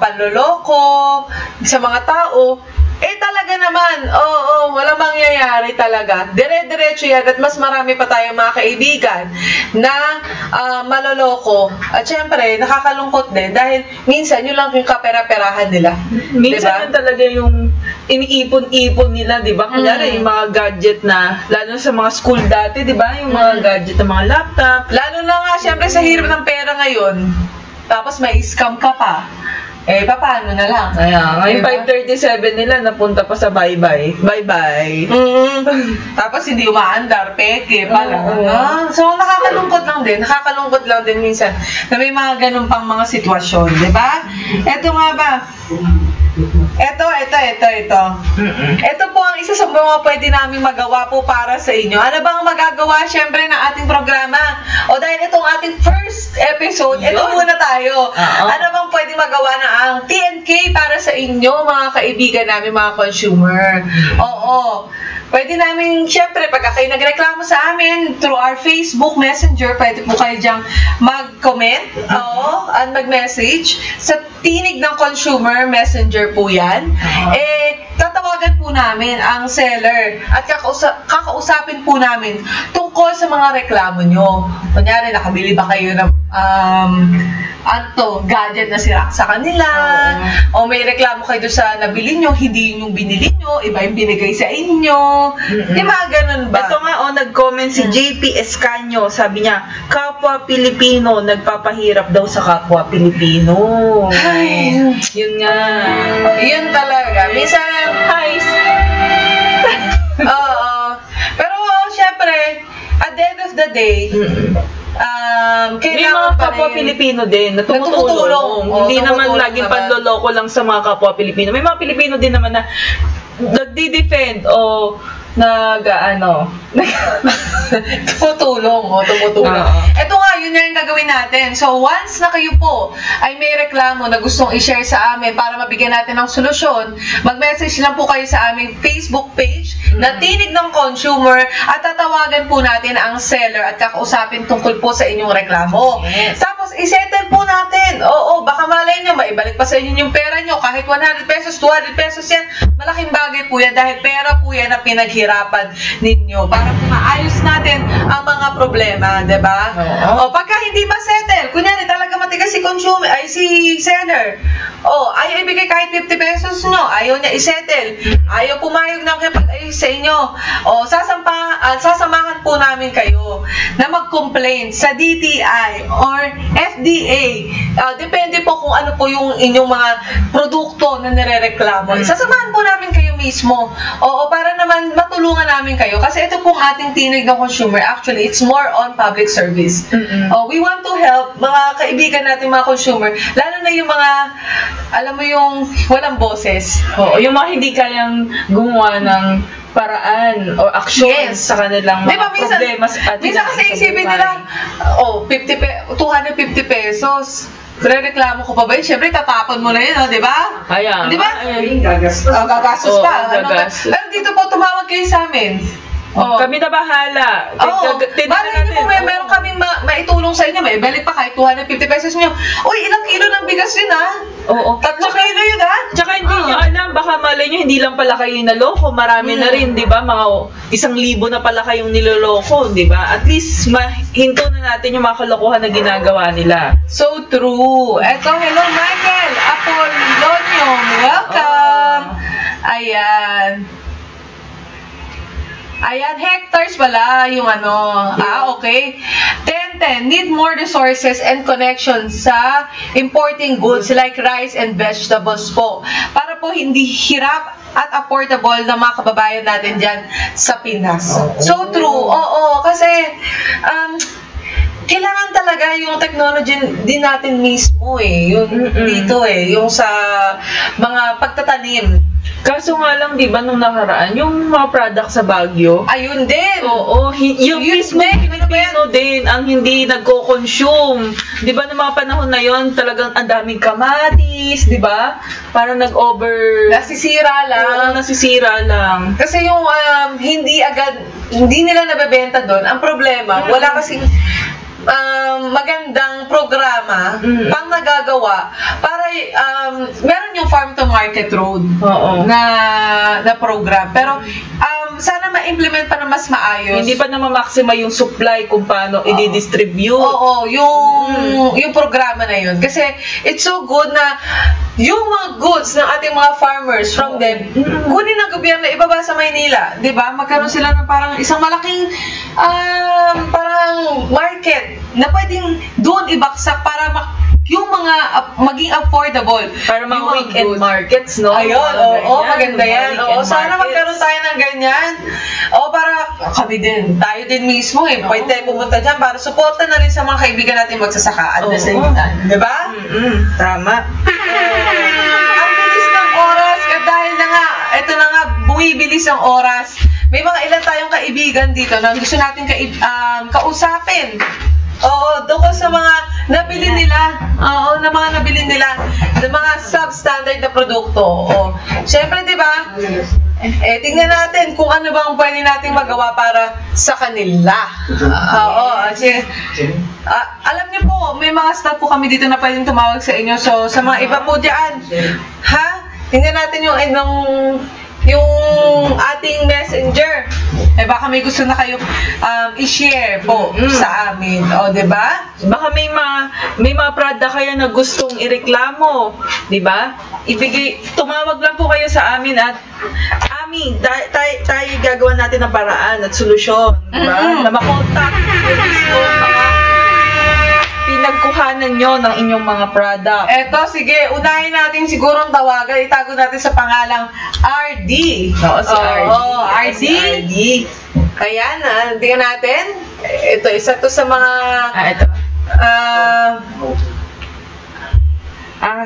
panloloko sa mga tao, talaga naman, walang mangyayari talaga. Dire-diretso yan at mas marami pa tayong mga kaibigan na maloloko. At syempre, nakakalungkot din dahil minsan yun lang yung kapera-perahan nila. Minsan yun talaga yung iniipon-ipon nila, di ba? Kunyari, yung mga gadget na, lalo sa mga school dati, di ba? Yung mga gadget ng mga laptop. Lalo na nga, syempre, sa hirap ng pera ngayon, tapos may scam ka pa. paano na lang? Ayan, ngayon Diba? 5:37 nila, napunta pa sa bye-bye. Bye-bye. Tapos hindi umaandar, peke, pala. Oo. So, nakakalungkot lang din minsan na may mga ganun pang mga sitwasyon, di ba? Ito nga ba? Ito. Ito po ang isa sa mga pwede namin magawa po para sa inyo. Ano bang magagawa syempre ng ating programa? O dahil itong ating first episode, ito muna tayo. Ano bang pwede magawa na ang TNK para sa inyo, mga kaibigan namin, mga consumer? Oo. Pwede namin, syempre, pagka kayo nagreklamo sa amin through our Facebook Messenger, pwede po kayo diyang mag-comment at mag-message. Sa Tinig ng Consumer Messenger po yan. Tatawagan po namin ang seller at kakausapin po namin tungkol sa mga reklamo nyo. Kunyari, nakabili ba kayo ng gadget na sira sa kanila, o may reklamo kayo doon sa nabili nyo, hindi yung binili nyo, iba yung binigay sa inyo. Di ba ganun ba? Ito nga, nag-comment si JP Escanio, sabi niya, kapwa Pilipino, nagpapahirap daw sa kapwa Pilipino. Ay, yun nga. Yun talaga. Minsan, pero syempre, at the end of the day, may mga kapwa Pilipino din na tumutulong. Hindi naman laging panloloko lang sa mga kapwa Pilipino. May mga Pilipino din naman na nagdi-defend o tumutulong. Ito nga, yun na yung gagawin natin. So, once na kayo po ay may reklamo na gustong i-share sa amin para mabigyan natin ng solusyon, mag-message lang po kayo sa aming Facebook page na Tinig ng Consumer at tatawagan po natin ang seller at kakausapin tungkol po sa inyong reklamo. Tapos, isettle po natin. Baka malay nyo, maibalik pa sa inyo yung pera nyo. Kahit 100 pesos, 200 pesos yan, malaking bagay po yan dahil pera po yan na pinaghirapan ninyo para po maayos natin ang mga problema, diba? Pagka hindi ma-settle, kunyari talaga matigas si consumer, ay si seller, ayaw ibigay kahit 50 pesos nyo, ayaw niya i-settle, ayaw pumayag na kapag-ayos sa inyo, sasamahan po namin kayo na mag-complain sa DTI or FDA. Depende po kung ano po yung inyong mga produkto na nirereklamo. Sasamahan po namin kayo mismo. Para naman matulungan namin kayo. Kasi ito pong ating Tinig ng Consumer, actually, it's more on public service. We want to help mga kaibigan natin, mga consumer, lalo na yung mga, alam mo yung walang boses. Yung mga hindi kayang gumawa ng paraan o aksyon sa kanilang mga problema. Minsan kasi isipin nila, 250 pesos. Reklamo ko pa ba yun? Siyempre, tatapon mo na yun, di ba? Di ba? Gagastos pa. Pero dito po, tumawag kayo sa amin. Kami na bahala. Malay niyo po, meron kaming maitulong sa inyo. May balik pa kahit 250 pesos nyo. Ilang kilo ng bigas yun, ha? 3 kilo yun, ha? Tsaka hindi nyo alam, baka malay nyo, hindi lang pala kayo naloko. Marami na rin, di ba? Mga 1,000 na pala kayong niloloko, di ba? At least, mahinto na natin yung mga kalokohan na ginagawa nila. So true. Eto, hello, Michael Apollonio. Welcome. Ayan, hectares pala yung okay. 10, need more resources and connections sa importing goods like rice and vegetables po. Para po hindi hirap at affordable na mga kababayan natin dyan sa Pinas. So true. Kasi kailangan talaga yung technology din natin mismo yung dito yung sa mga pagtatanim. Kaso nga lang, di ba, nung nakaraan, yung mga product sa Baguio, ayun din. Yung mismo Pilipino din ang hindi nagko-consume. Di ba, noong mga panahon na yon talagang ang daming kamatis, di ba? Parang nasisira lang. Kasi yung hindi nila nabebenta doon. Ang problema, wala kasing magandang programa pang nagagawa para meron yung farm to market road na program, pero sana ma-implement pa na mas maayos. Hindi pa na ma-maxima yung supply kung paano i-distribute. Yung programa na yun. Kasi it's so good na yung mga goods ng ating mga farmers from them, kunin ng gobyerno, ibaba sa Maynila. Diba? Magkaroon sila ng parang isang malaking parang market na pwedeng doon ibaksak para yung mga maging affordable. Para mga Yung weekend goods. markets, no? Ayun, oo, maganda yan. Oo, Weekend sana markets. magkaroon tayo ng ganyan. Oo, para kami din, tayo din mismo eh. Pwede tayo pumunta dyan para supportan na rin sa mga kaibigan natin magsasaka at the same time. Diba? Tama. Ang bilis ng oras, dahil na nga, eto na nga, bumibilis ang oras. May mga ilan tayong kaibigan dito na gusto natin kausapin. Oo, doon ko sa mga nabili nila. Oo, na mga nabili nila. Ng mga substandard na produkto. Oo. Siyempre, di ba? Tingnan natin kung ano bang pwede nating magawa para sa kanila. Oo. Alam niyo po, may mga staff po kami dito na pwedeng tumawag sa inyo. So, sa mga iba po dyan, tingnan natin yung ating messenger. Baka may gusto na kayo i-share po sa amin. O, diba? Baka may mga product kayo na gustong ireklamo, 'di ba? Tumawag lang po kayo sa amin at tayo gagawa natin ng paraan at solusyon, 'di ba? Na makontak yung mga pinagkuhanan nyo ng inyong mga product. Eto, sige, unahin natin siguro ang tawagan. Itago natin sa pangalang RD. Oo, si RD. Oo, RD. Si RD. Ayan, tingnan natin. Ito, isa to sa mga... Ito.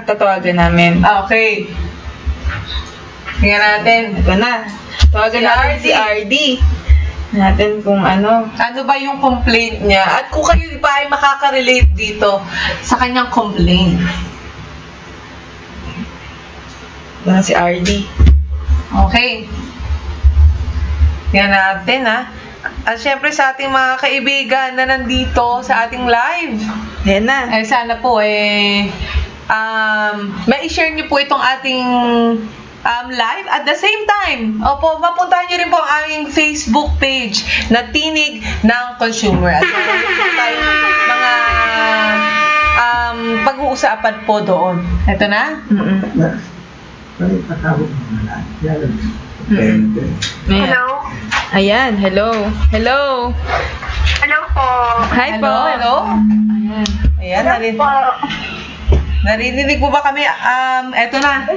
Tatawagan namin. Okay. Tingnan natin. Ito na. Tawagan natin si RD. Natin kung ano. Ano ba yung complaint niya? At kung kayo pa ay makaka-relate dito sa kanyang complaint. Ito na si RD. Okay. Tingnan natin, At syempre sa ating mga kaibigan na nandito sa ating live. Yan na. Sana po ma-share niyo po itong ating live at the same time. Opo, mapuntahan niyo rin po ang aming Facebook page na Tinig ng Consumer. At meron po tayong mga pag-uusapan po doon. Ito na? Hello? Ayan, hello. Hello. Hello po. Hi po. Hello? Ayan, narinig mo ba kami? Eto na.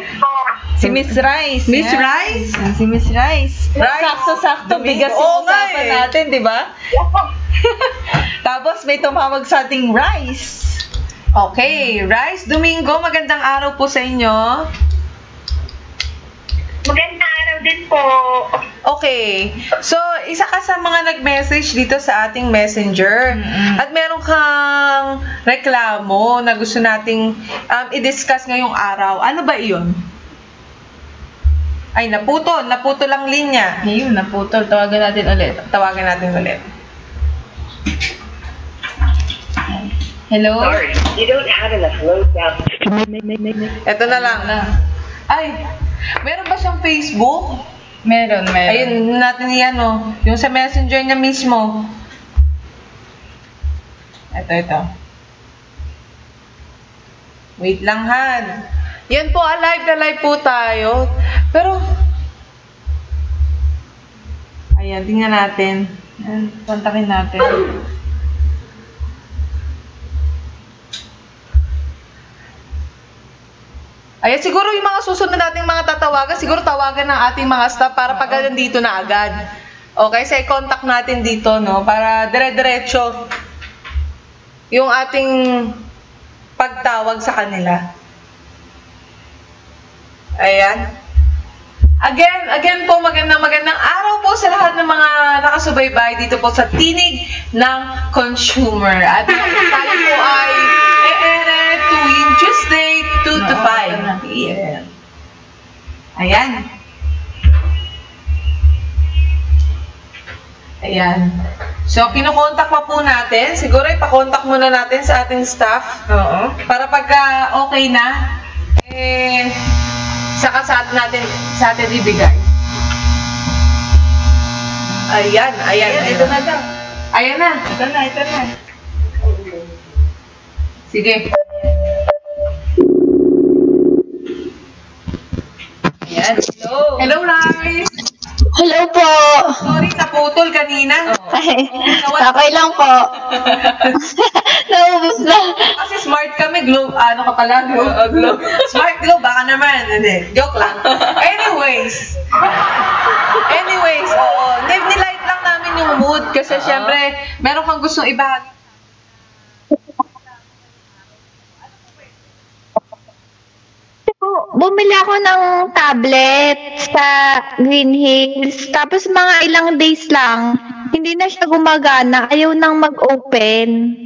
Si Miss Rice. Miss Yan. Rice? Si Miss Rice. Rice. Sakto-sakto, bigas Oo yung nga usapan eh. natin, di ba? Tapos may tumawag sa ating Rice. Okay, Rice Domingo, magandang araw po sa inyo. Magandang araw din po. Okay, so isa ka sa mga nag-message dito sa ating messenger at meron kang reklamo na gusto nating i-discuss ngayong araw. Ano ba iyon? Ay, naputol lang linya. Ayun, naputol. Tawagan natin ulit. Hello? Sorry, you don't have enough load down. Ito na lang. Ay, meron ba siyang Facebook? Meron. Ayun natin yan, yung sa messenger niya mismo. Ito. Wait lang, Han. Yan po, live po tayo. Pero, ayan, tingnan natin. Kontakin natin. Ayan, siguro yung mga susunod nating mga tatawagan, siguro tawagan ng ating mga staff para pag nandito na agad. Okay, so i-contact natin dito, para dire-diretso yung ating pagtawag sa kanila. Ayan. Again po, magandang araw po sa lahat ng mga nakasubaybay dito po sa Tinig ng Consumer. At tayo po ay e-ere tuwing Tuesday, 2 to 5 p.m. Ayan. So, kinukontak pa po natin. Siguro ipakontak muna natin sa ating staff. Oo. Para pagka okay na, saka sa atin ibigay. Ayan. Ito na daw. Ayan na. Ito na. Sige. Ayan. Hello. Hello, Rice. Hello po. Sorry, naputol kanina. Ay, okay lang po. Naubos na. Kasi smart kami, globe, ano ka pala, globe. Smart globe, baka naman, hindi, joke lang. Anyways, oo, nilight lang namin yung mood kasi syempre, meron kang gustong ibahagi. Bumili ako ng tablet sa Green Hills. Tapos mga ilang days lang, hindi na siya gumagana. Ayaw nang mag-open.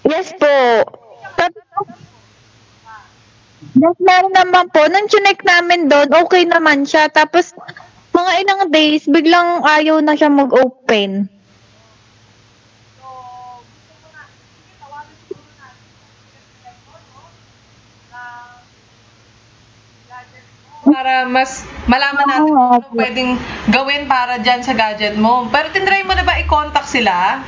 Yes po. Tapos meron naman po, nung chinek namin doon, okay naman siya. Tapos mga ilang days, biglang ayaw na siya mag-open. Para mas malaman natin kung ano pwedeng gawin para dyan sa gadget mo. Pero tinry mo na ba i-contact sila?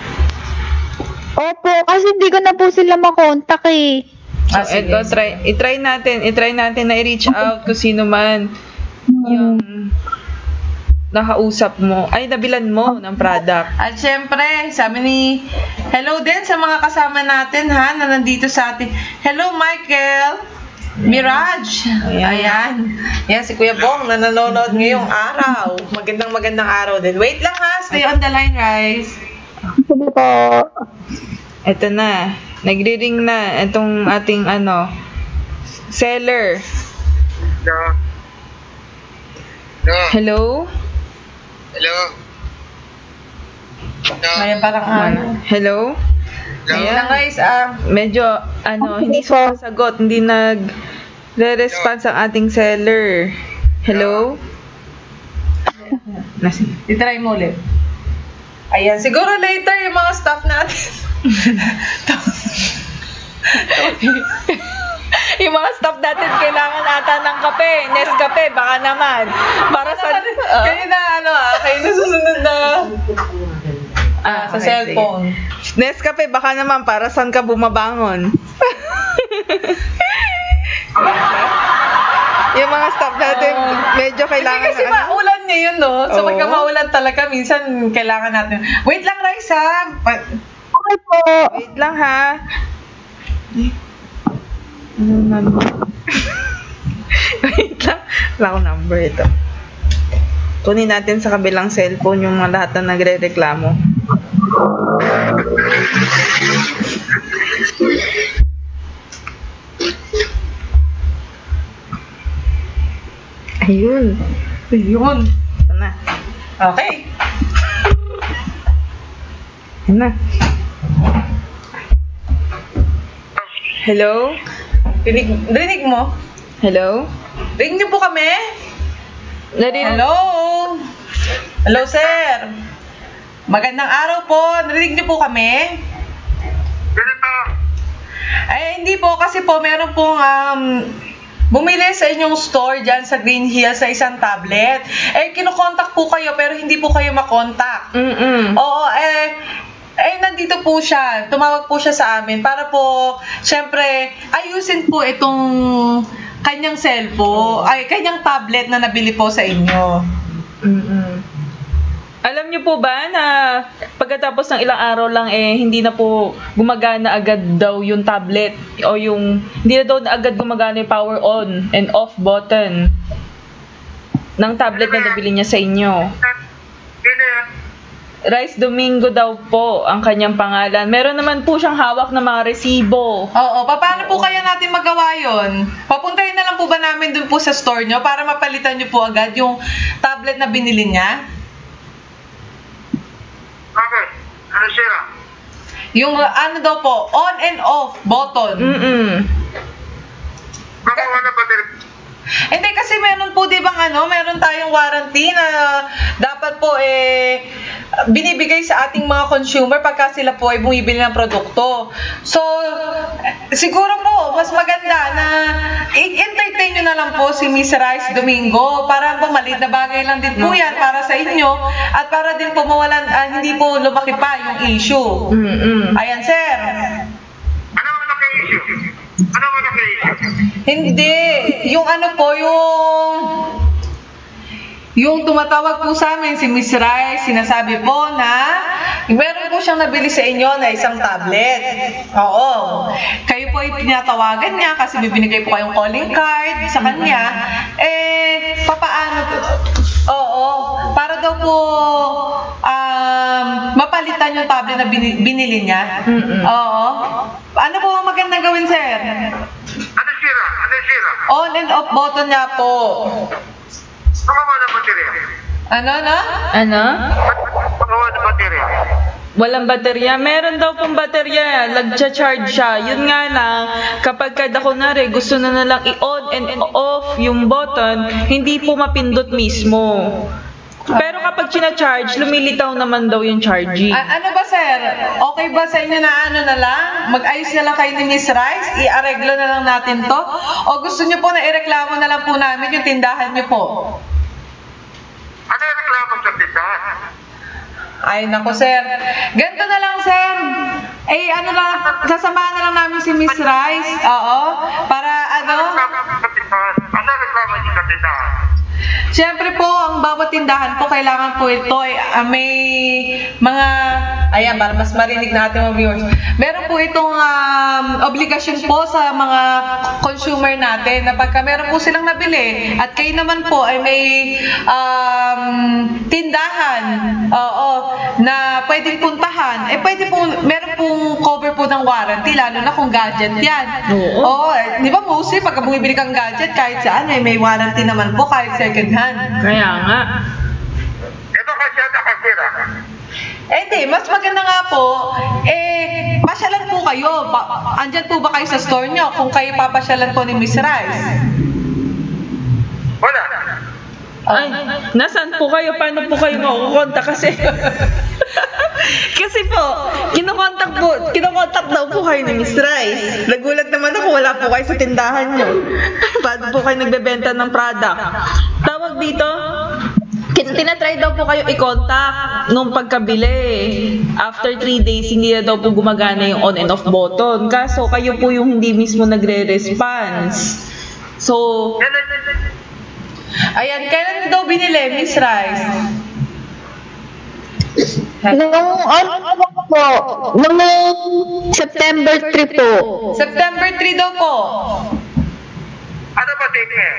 Opo, kasi hindi ko na po sila makontak eh. So, ito, i-try natin na i-reach out kung sino man yung nakausap mo, ay nabilan mo ng product. At syempre, sabi ni, hello din sa mga kasama natin ha, na nandito sa atin. Hello Michael! Mirage! Ayan. Yan si Kuya Bong na nanonood ngayong araw. Magandang araw din. Wait lang ha, stay on the line, Rice. Sige po. Ito na. Nagri-ring na itong ating seller. Hello? Hello? Ayan, parang Hello? Ayan lang guys, Medyo, hindi sumasagot, hindi nag-response ang ating seller. Hello? itry mo ulit. Ayan, siguro later yung mga staff natin. Yung mga staff natin kailangan ata ng kape, Nescafe, baka naman. Para sa... Kayo na, kayo na susunod na sa okay, cellphone. Sige. Nescafe, baka naman, para saan ka bumabangon? Yung mga staff natin, medyo kailangan... Kasi maulan niya yun, no? So, pagka maulan talaga, minsan kailangan natin. Wait lang, Raisa. Okay po. Wait lang, ha? Ano number? Wait lang. Wala akong number ito. Kunin natin sa kabilang cellphone yung mga lahat na nagre-reklamo. Ayun. Ito na. Okay. Ayun na. Hello? Rinig mo? Hello? Ring niyo po kami? Hello? Hello, sir. Magandang araw po. Narinig niyo po kami? Ay, hindi po. Kasi po, meron pong bumili sa inyong store dyan sa Green Hills sa isang tablet. Kinokontak po kayo pero hindi po kayo makontak. Oo, nandito po siya. Tumawag po siya sa amin para po, syempre, ayusin po itong kanyang cellphone, kanyang tablet na nabili po sa inyo. Alam niyo po ba na pagkatapos ng ilang araw lang hindi na po gumagana agad daw yung tablet o hindi na daw agad gumagana yung power on and off button ng tablet na nabili niya sa inyo. Rice Domingo daw po ang kanyang pangalan. Meron naman po siyang hawak na mga resibo. Oo, paano po kaya natin magawa yun? Papuntahin na lang po ba namin dun po sa store nyo para mapalitan nyo po agad yung tablet na binili niya? Okay. Ano siya? Yung daw po, on and off button. Baka wala battery. Hindi kasi meron po 'di bang meron tayong warranty na dapat po binibigay sa ating mga consumer pagka sila po ay bumibili ng produkto. So siguro po mas maganda na i-entertain nyo na lang po si Miss Rice Domingo para po maliit na bagay lang din po yan para sa inyo at para din po mawalan hindi po lumaki pa yung issue. Ayan, sir. Ano issue? Ano issue? Hindi. Yung ano po, yung tumatawag po sa amin, si Miss Rice, sinasabi po na meron po siyang nabili sa inyo na isang tablet. Oo. Kayo po ay tinatawagan niya kasi bibinigay po kayong calling card sa kanya. Papaano po? Oo. Para daw po mapalitan yung tablet na binili niya. Oo. Ano po ang magandang gawin, sir? Ano sira? On and off button niya po. Pagawa ng baterya. Ano? Pagawa ng baterya. Walang baterya. Meron daw pong baterya. Nagcha-charge siya. Yun nga lang, kapag kada kunwari gusto na lang i-on and off yung button, hindi po mapindot mismo. Pero kapag sina-charge, lumilitaw naman daw yung charging. Ano ba, sir? Okay ba sa inyo na ano na lang? Mag-ayos na lang kayo ni Miss Rice? I-areglo na lang natin to? O gusto niyo po na ireklamo na lang po namin yung tindahan niyo po? Ano yung reklamo sa tindahan? Ay, naku, sir. Ganito na lang, sir. Ano lang, sasamahan na lang namin si Miss Rice. Oo. Para Ano reklamo niyo sa tindahan? Siyempre po, ang bawat tindahan po, kailangan po ito may mga, ayan, para mas marinig natin mga viewers. Meron po itong obligasyon po sa mga consumer natin na pagka meron po silang nabili at kayo naman po ay may tindahan, na pwedeng puntahan, pwede po, meron pong cover po ng warranty, lalo na kung gadget yan. Oo. Di ba mostly, pagka bumibili kang gadget, kahit saan, may warranty naman po, kahit second hand. Kaya nga. Ito kasi nakasira. Hindi, mas maganda nga po, pasyalan po kayo. Andyan po ba kayo sa store nyo kung kayo papasyalan po ni Miss Rice? Wala. Ay, nasaan po kayo? Paano po kayo makukontak kasi? Kasi po, kinokontak daw po kayo ni Miss Rice. Nagulat naman ako, wala po kayo sa tindahan nyo. Paano po kayo nagbebenta ng product? Tawag dito, tinatry daw po kayo i-contact nung pagkabili. After 3 days, hindi na daw po gumagana yung on and off button. Kaso, kayo po yung hindi mismo nagre-response. So, ayan, kailan daw binili, Miss Rice? Nung September 3 po. September 3 daw po. Ano ba date niya?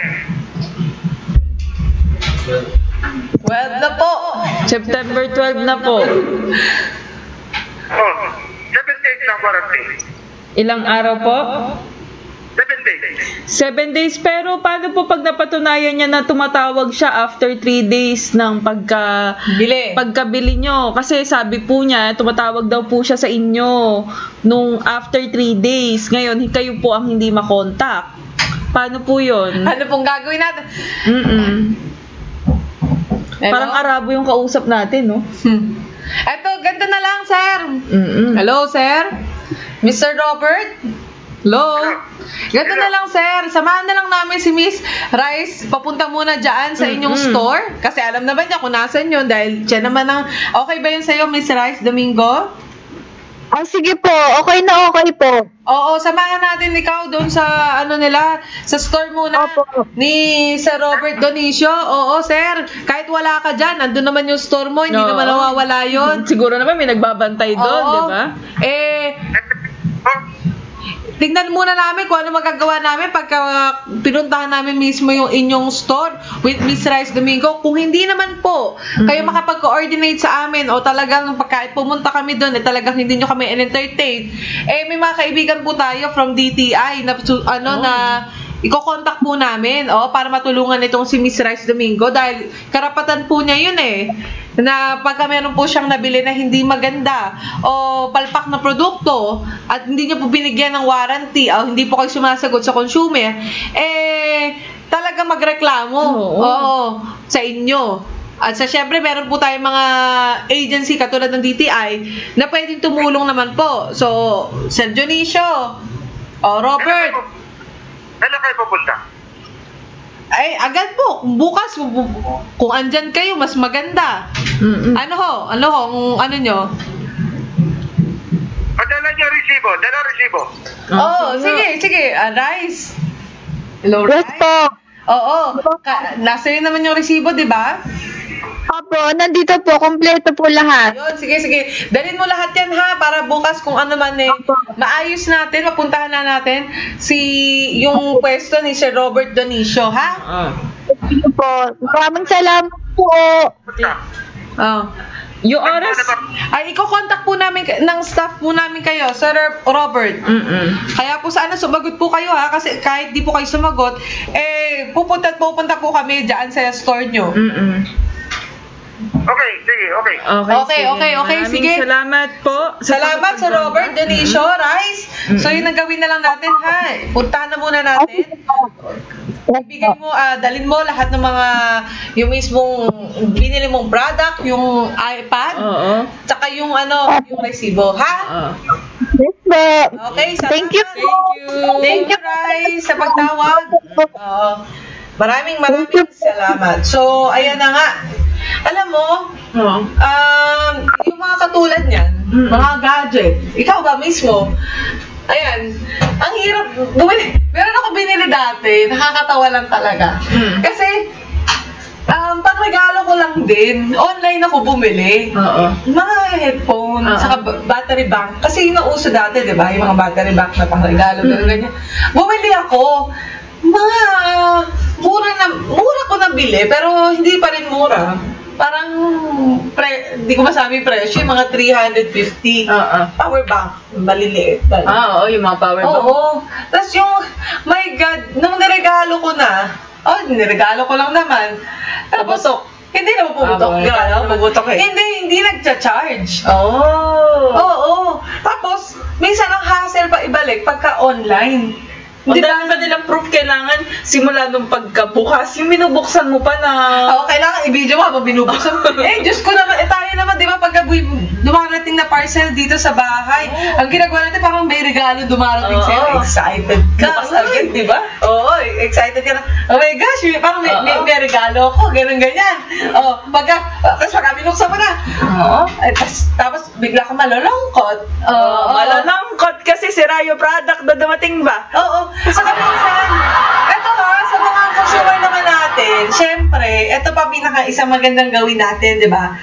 12 na po. September 12 na po. 7 days lang warranty. Ilang araw po? 7 days. 7 days, pero paano po pag napatunayan niya na tumatawag siya after 3 days ng pagkabili nyo? Kasi sabi po niya, tumatawag daw po siya sa inyo nung after 3 days. Ngayon, kayo po ang hindi makontak. Paano po yun? Ano pong gagawin natin? Parang Arabo yung kausap natin, no? Eto, ganito na lang, sir. Hello, sir? Mr. Robert? Hello? Ganito na lang, sir. Samahan na lang namin si Miss Rice. Papunta muna dyan sa inyong store. Kasi alam naman niya kung nasan yun. Dahil siya naman ang... Okay ba yun sa'yo, Miss Rice Domingo? Sige po. Okay na okay po. Oo, samahan natin ikaw doon sa sa store muna ni Sir Robert Donicio. Oo, sir. Kahit wala ka dyan, nandun naman yung store mo. Hindi naman nawawala yun. Siguro naman may nagbabantay doon, di ba? Tingnan muna namin kung ano magagawa namin pagka pinuntahan namin mismo yung inyong store with Miss Rice Domingo. Kung hindi naman po kayo makapag-coordinate sa amin o talagang pagka pumunta kami doon talagang hindi nyo kami entertain, may mga kaibigan po tayo from DTI na iko-contact po namin para matulungan itong si Miss Rice Domingo dahil karapatan po niya yun na pagka meron po siyang nabili na hindi maganda o palpak na produkto at hindi niya po binigyan ng warranty o hindi po kayo sumasagot sa consumer, talaga magreklamo sa inyo. At syempre, meron po tayong mga agency katulad ng DTI na pwedeng tumulong naman po. So, Sir Dionisio, Robert, Kailan kayo pupunta? Agad po. Bukas, kung andyan kayo, mas maganda. Ano ho, kung ano nyo? Dala niyo resibo. Sige. Rice. Hello, Yes Rai? po. Oo. Nasa yun naman yung resibo, di ba? Opo, nandito po. Kompleto po lahat. Yun, sige. Dalhin mo lahat yan ha, para bukas kung ano man maayos natin, mapuntahan na natin yung pwesto ni Sir Robert Donicio, ha? Sige po. Maraming salamat po. Oh. Yung oras... Ay, iko-contact po namin ng staff po namin kayo, Sir Robert. Kaya po sana sumagot po kayo ha, kasi kahit di po kayo sumagot, pupunta po kami dyan sa store nyo. Okay, sige, okay. Okay, sige. Salamat po. Salamat Sir Robert Donicio, Rice. So yun ang gawin na lang natin ha. Puntahan na muna natin. Ibigay mo, dalhin mo lahat ng mga, yung mismong binili mong product, yung iPad, tsaka yung yung resibo, ha? Yes po. Okay, salamat. Thank you. Thank you, Rice, sa pagtawag. Maraming salamat. So, ayan na nga. Alam mo, yung mga katulad niyan, mga gadget, ikaw ba mismo, ayan, ang hirap, meron ako binili dati, nakakatawa lang talaga. Kasi, pang-regalo ko lang din, online ako bumili. Mga headphone, saka battery bank. Kasi yung nauso dati, di ba? Yung mga battery bank na pang-regalo, ganyan. Bumili ako, mga mura ko nabili, pero hindi pa rin mura. Parang, hindi ko masabi presyo, yung mga 350. Power bank, maliliit. Yung mga power bank. Oo. Tapos yung, my God, nung niregalo ko na, niregalo ko lang naman. Tapos, hindi naman pumutok. Pumutok Hindi nagcha-charge. Oo. Tapos, minsan ang hassle pa ibalik pagka online. Hindi ba nilang proof kailangan simula nung pagkabukas, yung binubuksan mo pa na... kailangan i-video mo habang binubuksan. Diyos ko naman, tayo naman, di ba, pagka dumarating na parcel dito sa bahay, ang ginagawa natin parang may regalo dumarating sa'yo. Excited ka. Bukas agad, di ba? Oo, excited ka na. Oh my gosh, parang may regalo ako, ganyan. Tapos pagka binuksan mo na. Tapos bigla ka malulungkot. Malulungkot kasi si Rayo product na dumating ba? Saka minsan, eto sa mga consumer naman natin, syempre, eto pa isang magandang gawin natin, di ba?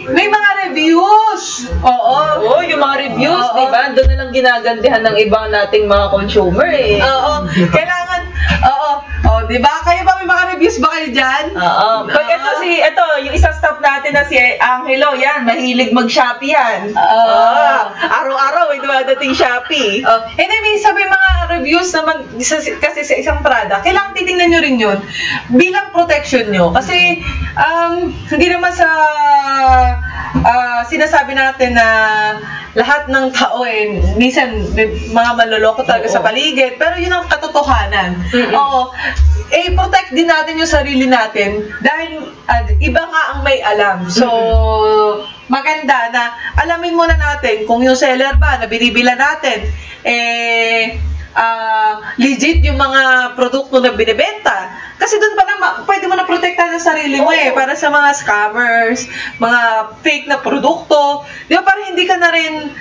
May mga reviews. Yung mga reviews, di ba? Doon na lang ginagantihan ng ibang nating mga consumer Kailangan, di ba? Kayo ba, may mga reviews ba kayo dyan? Pag ito, yung isang staff natin na si Angelo, yan, mahilig mag-Shopee yan. Araw-araw, may dumadating Shopee. Anyway, sabi mga reviews naman, kasi sa isang product, kailangan titingnan nyo rin yun bilang protection nyo. Kasi, hindi naman sa sinasabi natin na lahat ng tao minsan may mga maloloko talaga sa paligid, pero yun ang katotohanan. Protect din natin yung sarili natin dahil iba nga ang may alam. So, maganda na alamin muna natin kung yung seller ba na binibila natin legit yung mga produkto na binibenta. Kasi doon pa na pwede mo na protektahan ang sarili mo para sa mga scammers, mga fake na produkto. Di ba? Para hindi ka na rin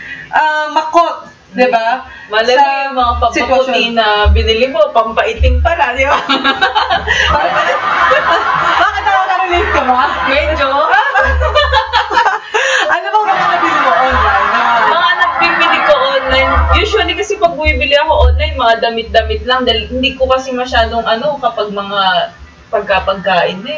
makot. Di ba? Malaki yung mga pampaputi na binili mo, pampaiting pala, di ba? Bakit nakaka-relate ka ba? Medyo. Ano bang mga nabili mo online? Mga nagbibili ko online. Usually kasi pag bumibili ako online, mga damit-damit lang. Dahil hindi ko kasi masyadong kapag mga pagkain na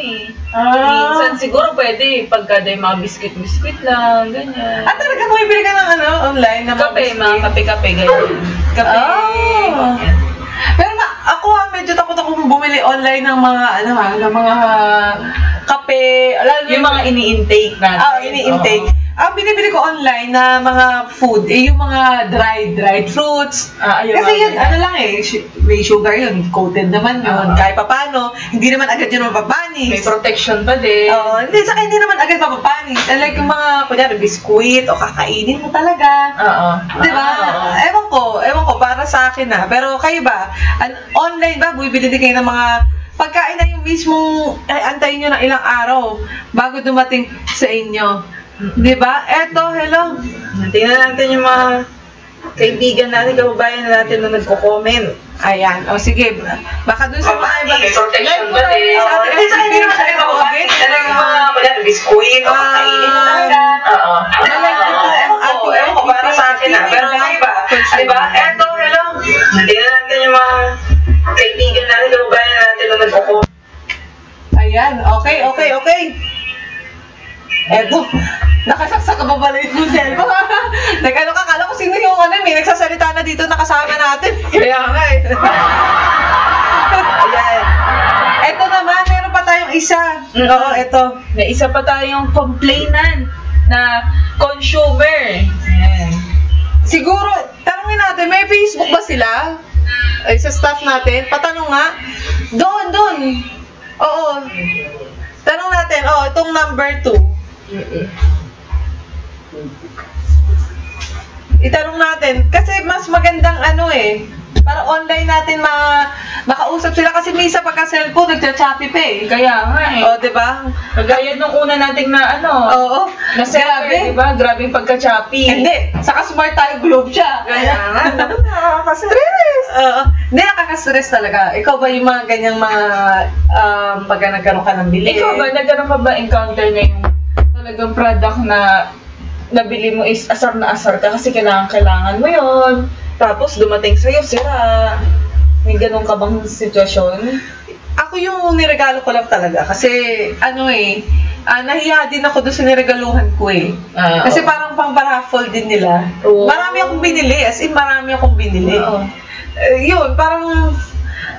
Minsan siguro pwede pagka yung mga biscuit lang, ganyan. Talaga bumibili ka ng online na mga kape-kape, ganyan. Ganyan. Pero ako medyo takot akong bumili online ng mga mga kape, yung mga ini-intake natin. Ini-intake. Ang binibili ko online na mga food, yung mga dried fruits. Kasi yun, may sugar yun, coated naman yun, kahit papano, hindi naman agad yun mapapanis. May protection pa din. Hindi naman agad mapapanis. Like yung mga, kunyari, biskuit, o kakainin mo talaga. Diba? Ewan ko, para sa akin na. Pero kayo ba, online ba, bumibili din kayo ng mga pagkain na yung mismong, antayin nyo ng ilang araw bago dumating sa inyo. Diba? Hello. Tingnan natin yung mga kaibigan natin, kababayan natin na nagko-comment. Ayan. O sige. Baka dun sa mga iba. Protection Live mo na yun sa ating biskuit o kainin na talaga. Oo. Ewan ko para sa akin na. Pero may iba. Diba? Eto, hello. Tingnan natin yung mga kaibigan natin, kababayan natin na nagko-comment. Ayan. Okay. Eto. Nakasaksak ka ba balay mo, Selma? Nag-ano ka, kala ko sino yung may nagsasalita na dito nakasama natin. Kaya nga eh. Ayan. Eto naman, meron pa tayong isa. Oo, eto. May isa pa tayong complainant na consumer. Ayan. Siguro, tanungin natin, may Facebook ba sila? Ay, sa staff natin? Patanong nga. Doon. Oo. Tanong natin, itong number 2. Itanong natin, kasi mas magandang para online natin makausap sila kasi minsan pagka cellphone nagcha-choppy pa eh. Kaya nga eh. O, diba? Kagaya nung una nating na Oo. na server, diba? Grabe yung pagka-choppy. Hindi. Saka smart tayo globe siya. Kaya nga, nakaka-stress. Oo. Hindi, nakaka-stress talaga. Ikaw ba yung mga ganyang pagka nagkaroon ka ng bili? Ikaw ba, nagkaroon ka ba encounter na yung talagang product na nabili mo is asar na asar ka kasi kailangan mo yon. Tapos dumating sa'yo, sira. May ganun ka bang sitwasyon? Ako yung niregalo ko lang talaga kasi nahiya din ako doon sa niregaluhan ko eh. Kasi parang pang-raffle din nila. Marami akong binili, as in marami akong binili. Yun, parang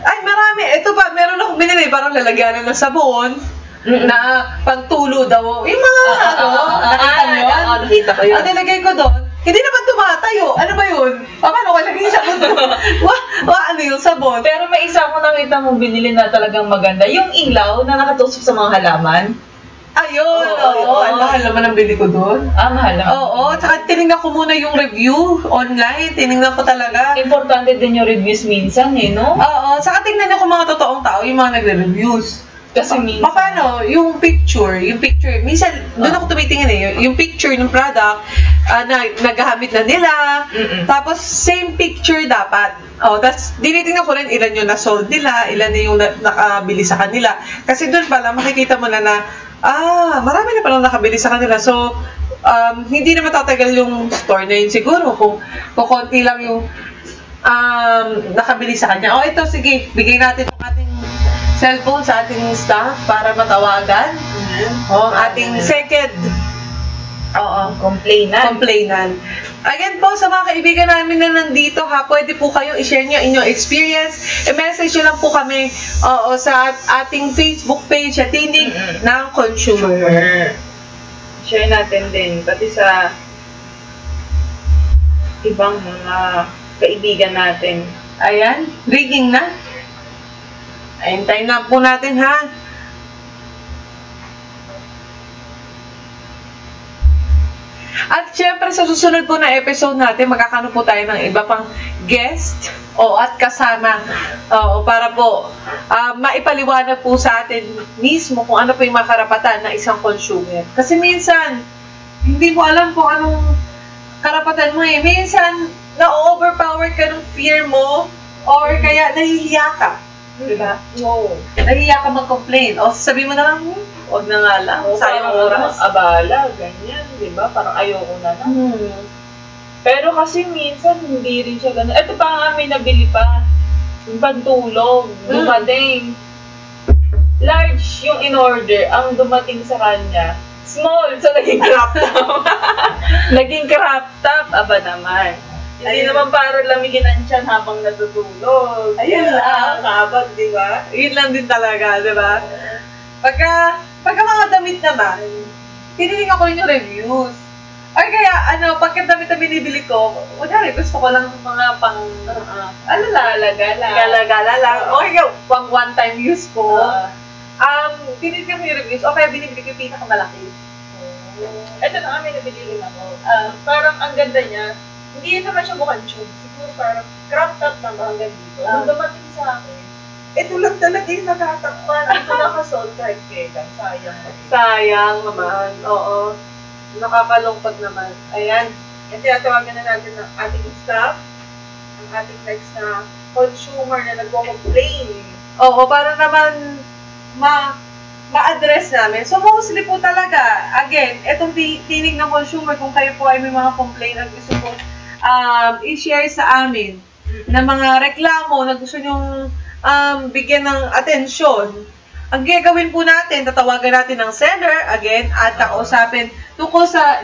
marami. Ito pa, meron akong binili, parang lalagyanan ng sabon. Na pangtulo daw. Yung mga nakita mo yun? Nakita ko yun. Ang nilagay ko doon, hindi naman tumatayo. Ano ba yun? Paano ko lagay sabon doon? Ano yung sabon? Pero may isa ko nakita mong binili na talagang maganda. Yung ilaw na nakatusok sa mga halaman. Ayun, oo. Ang mahal naman ang bili ko doon. Mahal naman. Oo, tsaka tinignan ko muna yung review online. Tinignan ko talaga. Importante din yung reviews minsan no? Oo, tsaka tingnan niyo kung mga totoong tao, yung mga nagre-reviews. Kasi minsan. Paano? Yung picture, minsan, doon ako tumitingin yung picture ng product, na nagagamit na nila, tapos same picture dapat. Tapos dinitingnan ko rin ilan yung na-sold nila, ilan yung nakabili sa kanila. Kasi doon pala, makikita mo na marami na palang nakabili sa kanila. So, hindi na matatagal yung store na yun siguro kung konti lang yung nakabili sa kanya. Ito, sige, bigay natin ang ating cellphone sa ating staff para matawagan. Ang ating second complainant. Again po, sa mga kaibigan namin na nandito pwede po kayong i-share nyo inyong experience. I-message nyo lang po kami sa ating Facebook page at Tinig ng Consumer. Share natin din, pati sa ibang mga kaibigan natin. Ayan, ringing na. Hintayin na po natin ha. At syempre sa susunod po na episode natin, magkakaroon po tayo ng iba pang guest at kasama para po maipaliwanag po sa atin mismo kung ano po yung mga karapatan ng isang consumer. Kasi minsan, hindi mo alam kung anong karapatan mo eh. Minsan, na-overpower ka ng fear mo or kaya nahihiya ka. Diba? Nahihiya ka mag-complain. O sabi mo na lang, huwag na nga lang. Sayang oras. Abala, ganyan. Diba? Parang ayoko na lang. Pero kasi minsan, hindi rin siya ganun. Ito pa nga, may nabili pa. Yung pantulog. Dumating. Large yung in-order. Ang dumating sa kanya, small. So, naging crop top. Naging crop top. Aba naman. Hindi naman para lamigin ang tiyan habang natutulog. Ayun lang. Kabag, di ba? Yun lang din talaga, di ba? Pagka mga damit naman, tinitingnan ko rin yung reviews. Or kaya, pagka damit na binibili ko, gusto ko lang mga pang, gala-gala lang. O kaya, pang one-time use ko. Tinitingnan ko yung reviews, o kaya binibili ko yung pinakamalaki. Ito na kami nabili rin ako. Parang ang ganda niya, hindi naman siya mukhang tube. Siguro parang crop top na hanggang dito. Nung dumating sa akin, ito lang talaga yung nakatakpan. Ito nakasold kahit kailan. Sayang. Sayang naman. Oo. Nakakalungkot naman. Ayan. tinatawagan na natin ng ating staff, ang ating next na consumer na nagko-complain. Oo, para naman ma-address namin. So, mostly po talaga, again, itong tinig ng consumer, kung kayo po ay may mga complaint at gusto po i-share sa amin na mga reklamo na gusto nyong bigyan ng atensyon, ang gagawin po natin, tatawagan natin ng seller, again, at kakausapin tungkol sa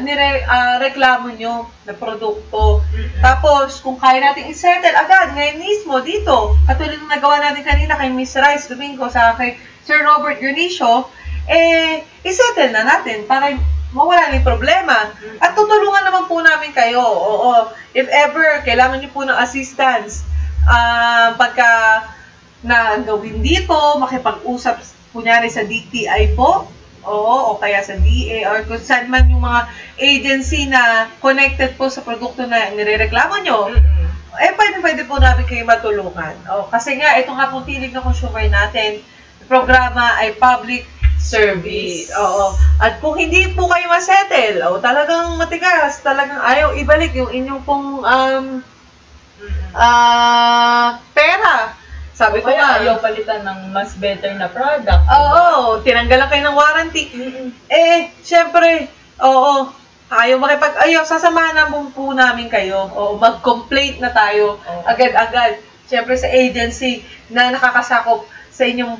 reklamo nyo na produkto. Tapos, kung kaya natin i-settle agad, ngayon mismo, dito, katulad ng nagawa natin kanina kay Miss Rice Domingo, sa kay Sir Robert Dionisio, i-settle na natin para mawala ng problema. At tutulungan naman po namin kayo. Oo. If ever, kailangan nyo po ng assistance, pagka na gawin dito, makipag-usap, kunyari sa DTI po, o kaya sa DA, or kung saan man yung mga agency na connected po sa produkto na nirereklamo nyo, pwede po namin kayo matulungan. Kasi nga, ito nga pong tinig ng consumer natin, programa ay public service. Oo. At kung hindi po kayo masettle, talagang matigas, talagang ayaw ibalik yung inyong pong pera. Sabi ko nga, ayaw palitan ng mas better na product. Oo, tinanggalan kayo ng warranty. Syempre, ayaw sasamahan na po namin kayo. Mag-complaint na tayo agad-agad. Syempre sa agency na nakakasakop sa inyong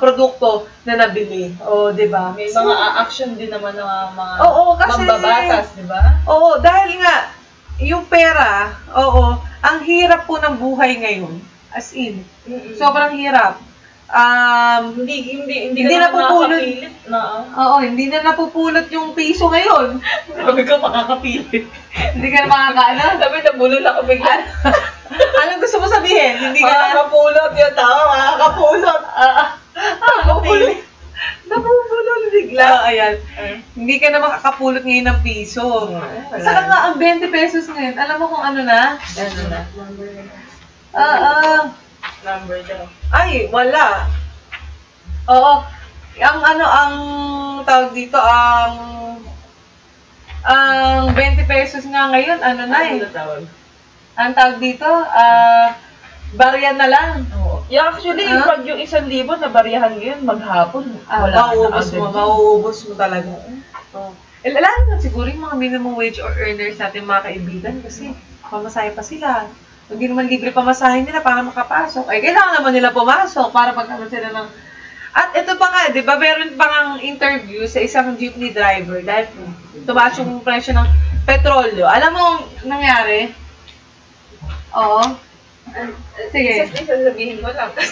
produkto na nabili. Di ba? May mga action din naman ng mga kasi, mambabatas, di ba? Oo, dahil nga, yung pera, ang hirap po ng buhay ngayon. As in, sobrang hirap. Hindi na napupulot. Hindi na napupulot yung piso ngayon. Sabi ko, makakapilit. Hindi ka na makakaano? Sabi, nabulol ako bigla. Anong gusto mo sabihin? Hindi ka makakapulot yun, tama, makakapulot. Nabubulol bigla. Ayan. Hindi ka na makakapulot ngayon ng piso. Saka nga, ang 20 pesos ngayon, alam mo kung ano na? Ano na? Number daw. Ay, wala. Ang tawag dito, ang 20 pesos nga ngayon, ano na eh. Ang tawag dito, barya na lang. Actually, pag yung 1,000 na baryahan ngayon, maghapon, mauubos mo talaga. Lalo na siguro yung mga minimum wage or earners natin, mga kaibigan, kasi pamasahe pa sila. Hindi naman libre pamasahin nila para makapasok. Kailangan naman nila pumasok para pagkaroon sila ng... At ito pa nga, di ba, meron pa nga interview sa isang jeepney driver dahil tumaas yung presyo ng petrolyo. Alam mo nangyari? Oo. Sige. Sasabihin ko lang kasi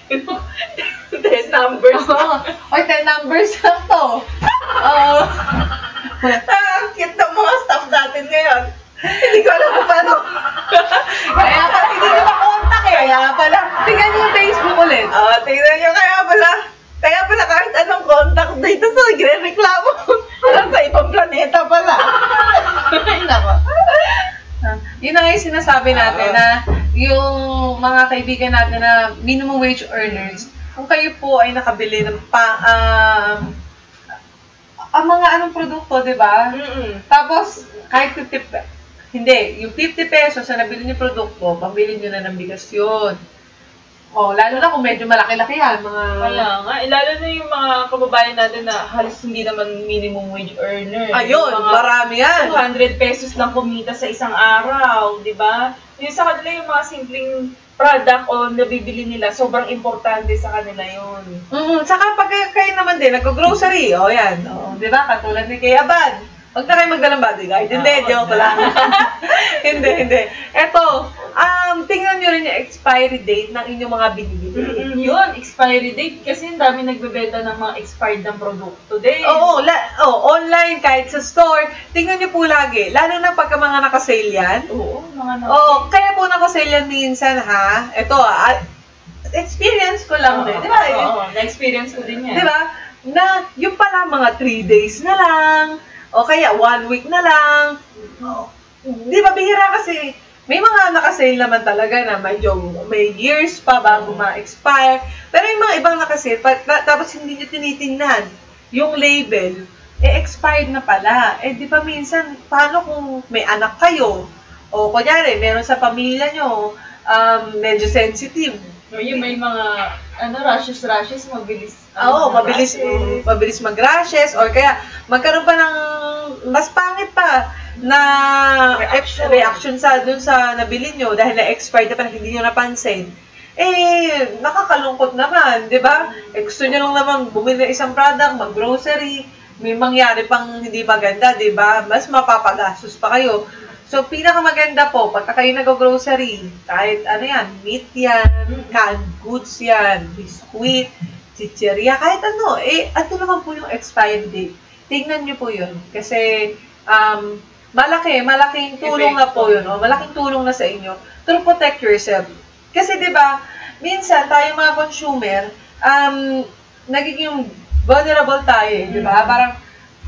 10 numbers lang. 10 numbers lang to. Ang cute ng mga staff natin ngayon. Hindi ko alam kung paano. Kaya pala, hindi nyo makontak eh. Kaya pala, tingnan nyo yung Facebook ulit. Tingnan nyo, kaya pala kahit anong contact dito sa nagre-reklamo. Parang sa ibang planeta pala. Ay, nako. Yun na nga yung sinasabi natin na yung mga kaibigan natin na minimum wage earners, kung kayo po ay nakabili ng ang mga anong produkto, di ba? Tapos, kahit 50 hindi, yung 50 pesos na nabili niyo produkto, pambili niyo na ng bigas yun. Lalo na kung medyo malaki-laki yan. Kaya nga, lalo na yung mga kababayan natin na halos hindi naman minimum wage earner. Ayun, marami yan. 200 pesos lang kumita sa isang araw, di ba? Yung sa kanila yung mga simpleng product o nabibili nila, sobrang importante sa kanila yun. Saka pag kayo naman din, nag-grocery, yan. Di ba? Katulad ni Kay Abad. Huwag na kayo magdalang bodyguard. Hindi, joke lang. Hindi. Eto, tingnan nyo rin yung expiry date ng inyong mga binibili. Yun, expiry date. Kasi ang dami nagbebenta ng mga expired ng produkto din. Online, kahit sa store. Tingnan nyo po lagi. Lalo na pagka mga nakasale yan. Kaya po nakasale yan minsan, ha? Ito, experience ko lang din. Diba? Na-experience ko din yan. Diba? Na, yung pala mga 3 days na lang. O kaya 1 week na lang. Di ba, bihira kasi may mga nakasale naman talaga na may years pa bago ma-expire. Pero yung mga ibang nakasale, tapos hindi nyo tinitingnan yung label, expired na pala. Di ba minsan, paano kung may anak kayo? O kunyari, meron sa pamilya nyo, medyo sensitive. Yung may mga, rashes, mabilis. Mabilis mag-rashes, or kaya magkaroon pa ng mas pangit pa na reaction dun sa nabili nyo dahil na-expired na pa, hindi nyo napansin. Nakakalungkot naman, di ba? Gusto nyo lang naman bumili ng isang product, mag-grocery, may mangyari pang hindi maganda, di ba? Mas mapapagastos pa kayo. So, pinakamaganda po, pagka kayo nag-grocery, kahit ano yan, meat yan, canned goods yan, biskuit, chicheria, kahit ano, ato naman po yung expired date. Tingnan nyo po yun. Kasi, malaking tulong na po yun, malaking tulong na sa inyo to protect yourself. Kasi, di ba, minsan, tayo mga consumer, nagiging vulnerable tayo, di ba? Parang,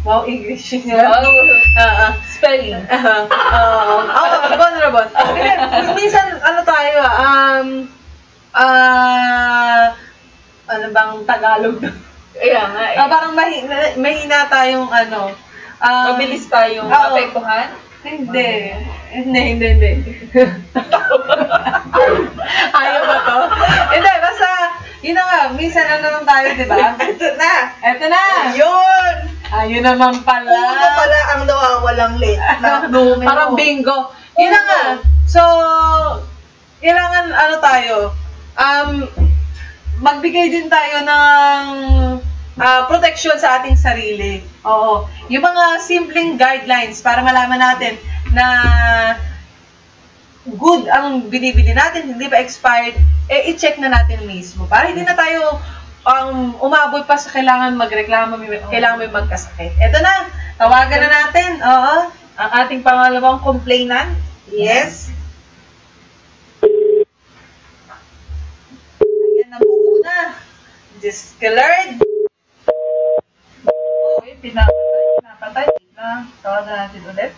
wow, English niya. Spelling. Vulnerable. Minsan, ano tayo, ano bang Tagalog? Kaya nga eh. Parang mahina tayong, mabilis tayong apektuhan? Hindi. Ayaw ba to? Hindi, basta, yun na nga, minsan ano lang tayo, di ba? Ito na! Yun! Ayun naman pala. Puno pala ang nawawalang late na numero. Parang bingo. Yun na nga. So, kailangan, tayo, magbigay din tayo ng protection sa ating sarili. Oo. Yung mga simpleng guidelines para malaman natin na good ang binibili natin, hindi pa expired, i-check na natin mismo. Para hindi na tayo umabot pa sa kailangan magreklamo, kailangan may magkasakit. Eto na, tawagan na natin. Oo. Ang ating pangalawang complainant. Yes. Ayan na muna. Just colored. Pinapatay na. Tawagan natin ulit.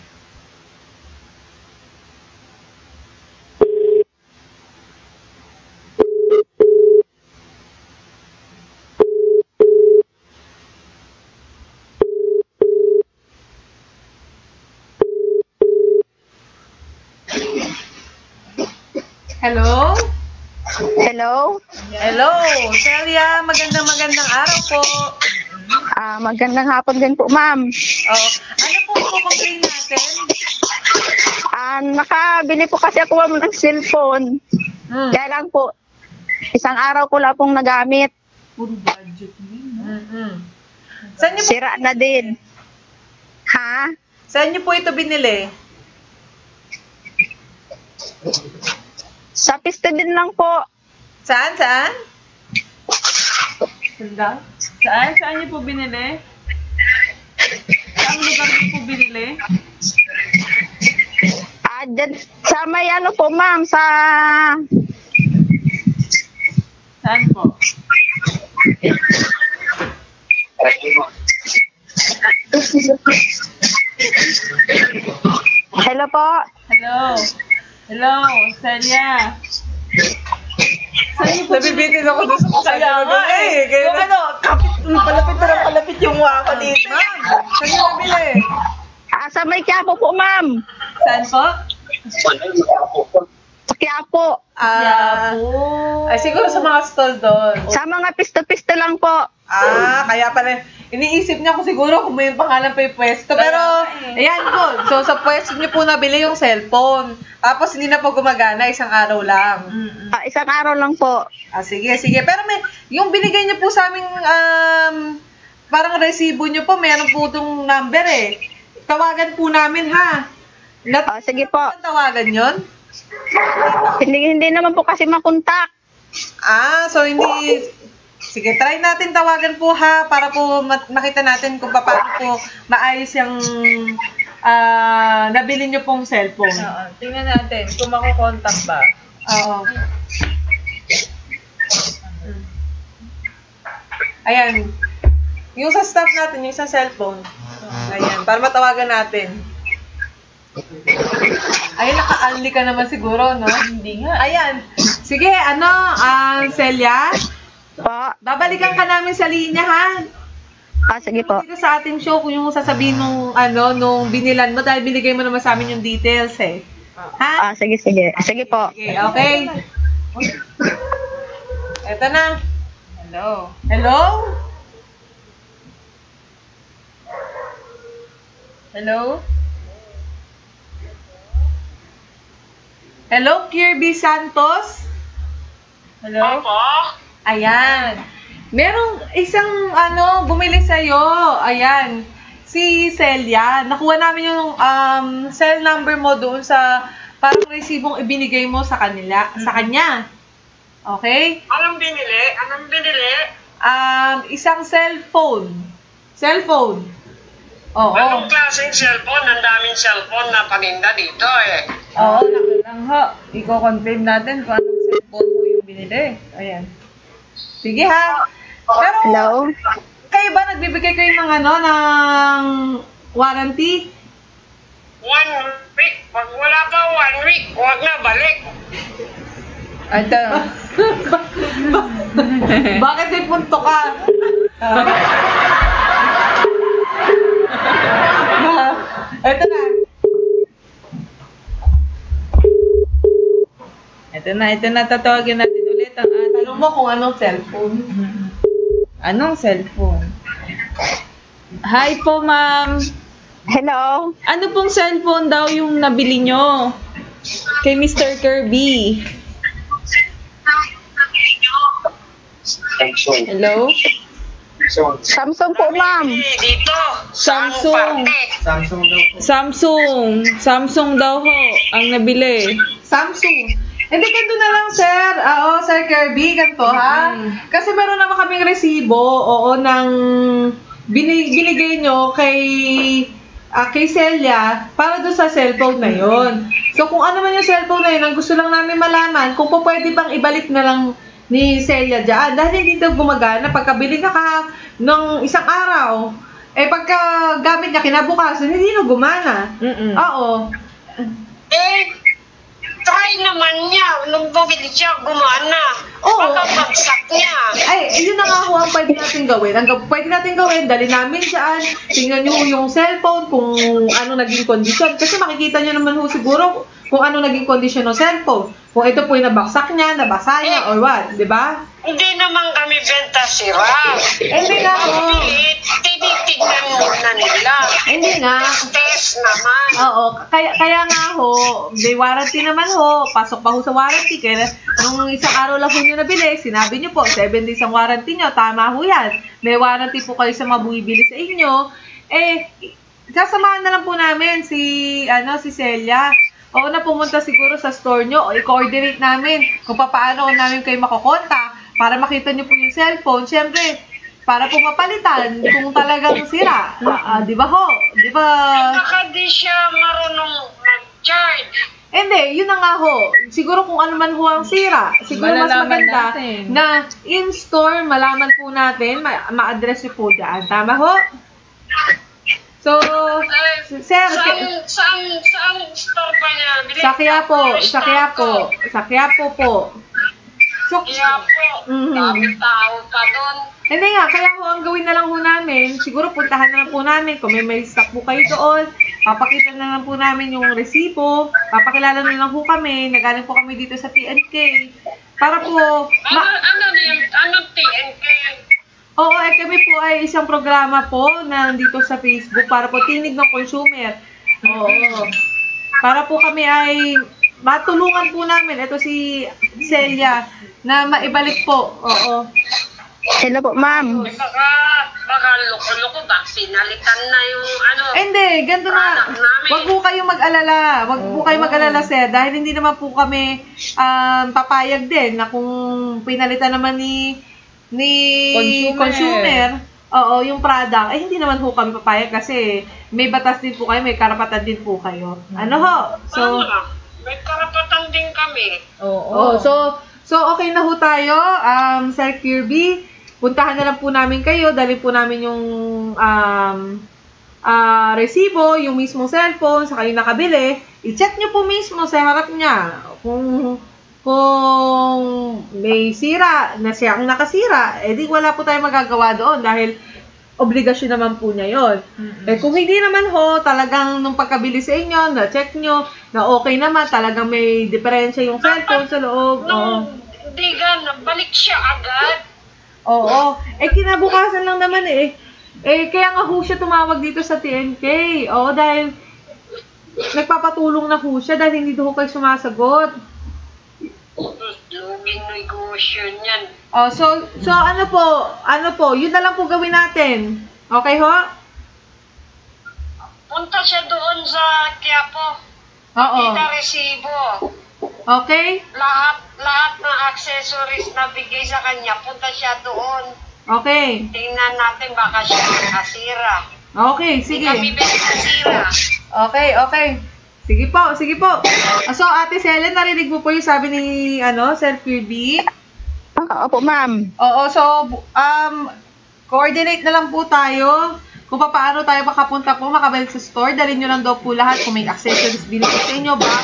Hello? Hello? Hello, Celia. Magandang araw po. Magandang hapon din po, ma'am. Oh, ano po complain natin? Nakabili po kasi ako ma'am ng cellphone. Kaya lang po, isang araw ko lang pong nagamit. Puro budget Saan niyo po, Sira na din. Ha? saan niyo po ito binili? Sa pista din lang po. Saan? Saan niyo po binili? Saan lugar niyo po binili? Dyan, sa may ano po, ma'am, sa... Saan po? Hello po. Hello, Celia. Saan niyo po Nabibitin ako doon sa Kaya nga eh. Kaya Yung palapit yung waka dito. Ma'am, saan niyo nabili? Sa may Quiapo po, ma'am. Saan po? Sa Quiapo. Ay, siguro sa mga stall doon. Sa mga pisto-pisto lang po. Kaya pala, iniisip niya ko siguro kung may pangalan pa yung pwesto. Pero, ayan po. So, sa pwesto niyo po nabili yung cellphone. Tapos, hindi na po gumagana, isang araw lang. Isang araw lang po. Sige. Pero yung binigay niyo po sa aming, parang resibo niyo po, meron po itong number eh. Tawagan po namin ha. Sige po. Ang tawagan yon? Hindi naman po kasi makontak. So hindi... Sige, try natin tawagan po ha, para po makita natin kung paano po maayos yung nabili niyo pong cellphone. Tingnan natin kung makokontak ba. Oo. Ayan. Yung sa staff natin, yung sa cellphone. Ayan, para matawagan natin. Ay, naka-unli ka naman siguro, no? Hindi nga. Ayan. Sige, Celia? Po. Babalikan ka namin sa linya, ha? Sige po. Dito sa ating show, kung yung sasabihin nung binilan mo, dahil binigay mo naman sa amin yung details eh. Ha? Sige. Sige po. Okay. Eto na. Hello. Hello? Hello? Hello, Kirby Santos? Hello? Ayan. Merong isang bumili sa'yo. Ayan. Si Celia. Nakuha namin yung cell number mo doon sa parang resibong ibinigay mo sa kanya. Okay? Anong binili? Isang cellphone. Oo. Anong klaseng cellphone? Ang daming cellphone na paninda dito eh. Oo, lang ho. Iko-confirm natin kung anong cellphone mo yung binili. Ayan. Sige ha. Pero, Hello? kayo ba nagbibigay kayo ng warranty? 1 week. Pag wala pa 1 week, huwag na balik. Ito. Bakit may punto ka? Ito na. Ito na, tatawagin natin ulit ang ating... Tanong mo kung anong cellphone. Anong cellphone? Hi po, ma'am. Hello? Ano pong cellphone daw yung nabili nyo? Kay Mr. Kirby. Hello? Samsung po, ma'am. Dito. Samsung. Samsung daw ho ang nabili. Samsung. Hindi, ganito na lang, sir. Sir Kirby, ganito, ha? Kasi meron naman kaming resibo, ng binigay nyo kay Celia para doon sa cellphone na yon. So, kung ano man yung cellphone na yun, ang gusto lang namin malaman, kung pwede bang ibalik na lang ni Celia dyan. Dahil hindi ito gumagana. Pagkabili ka ng isang araw, pagka gamit niya kinabukasan, hindi na gumana. Oo. Try naman niya. Nung bumili siya, gumana. Oo. Pagkabagsak niya. Yun na nga ho ang pwede natin gawin. Ang pwede natin gawin, dali namin dyan, tingnan nyo yung cellphone, kung ano naging kondisyon. Kasi makikita nyo naman ho siguro kung ano naging kondisyon ng cellphone. Kung ito po yung nabaksak niya, nabasa niya, or what. Di ba? Hindi naman kami benta sira. Hindi nga ho. Tinitignan muna nila. Hindi nga. Test naman. Oo. Kaya nga ho, may warranty naman ho. Pasok pa ho sa warranty. Kaya nung isang araw lang ho nyo nabili, sinabi nyo po, 7 days ang warranty nyo. Tama ho yan. May warranty po kayo sa mga bumibili sa inyo. Sasamahan na lang po namin si Celia. O na pumunta siguro sa store nyo o i-coordinate namin kung paano namin kayo makokonta para makita nyo po yung cellphone. Siyempre, para po mapalitan kung talagang sira. Di ba ho? Di ba? Baka di siya marunong mag-charge. Hindi, yun na nga ho. Siguro kung ano man ho ang sira. Siguro mas Malalaman maganda natin. na in-store, malaman po natin, ma-address nyo po dyan. Tama ho? So, sir, Saan store ba niya? sa Quiapo po. So, Dami tao pa doon. hindi nga, kaya ho, ang gawin na lang ho namin, siguro puntahan na lang po namin, kung may stock po kayo doon, papakita na lang po namin yung resibo, papakilala na lang po kami, nagaling po kami dito sa TNK, para po, Ano TNK? oo, kami po ay isang programa po na nandito sa Facebook para po tinig ng consumer. Oo. Para po kami ay matulungan po namin, ito si Celia, na maibalik po. Oo. Hello po, ma'am. Baka loko-loko, baka sinalitan na yung Hindi, ganito na. Wag po kayong mag-alala. Wag po kayong mag-alala, sir. Dahil hindi naman po kami papayag din na kung pinalitan naman ni consumer, yung product, hindi naman po kami papayag kasi may batas din po kayo, may karapatan din po kayo. Ano ho? So, may karapatan din kami. so okay na ho tayo, Sir Kirby. Puntahan na lang po namin kayo, dali po namin yung resibo, yung mismong cellphone, sa kayo nakabili. I-check nyo po mismo sa harap niya kung may sira na siya ang nakasira, di wala po tayong magagawa doon dahil obligasyon naman po niya yun. Eh, kung hindi naman ho, talagang nung pagkabili sa inyo, na-check nyo, na okay naman, talagang may diferensya yung cellphone sa loob. Hindi balik siya agad. Oo. Eh, kinabukasan lang naman eh. Eh, kaya nga ho siya tumawag dito sa TNK. Oo, dahil nagpapatulong na ho siya dahil hindi ho kayo sumasagot. Luging negosyo niyan. Oh, so ano po, yun na lang po gawin natin. Okay ho? Punta siya doon sa Quiapo. Oo. Kita resibo. Okay? Lahat ng accessories na bigay sa kanya, punta siya doon. Okay. Tingnan natin baka siya nakasira. Okay, sige. Hindi kami nakasira. Okay. Sige po. So, Ate Selen, narinig mo po yung sabi ni, Sir Kirby? Opo, ma'am. Oo, so, coordinate na lang po tayo kung paano tayo makapunta po, makabalik sa store. Dalhin nyo lang daw po lahat kung may accessories binigay sa inyo, box.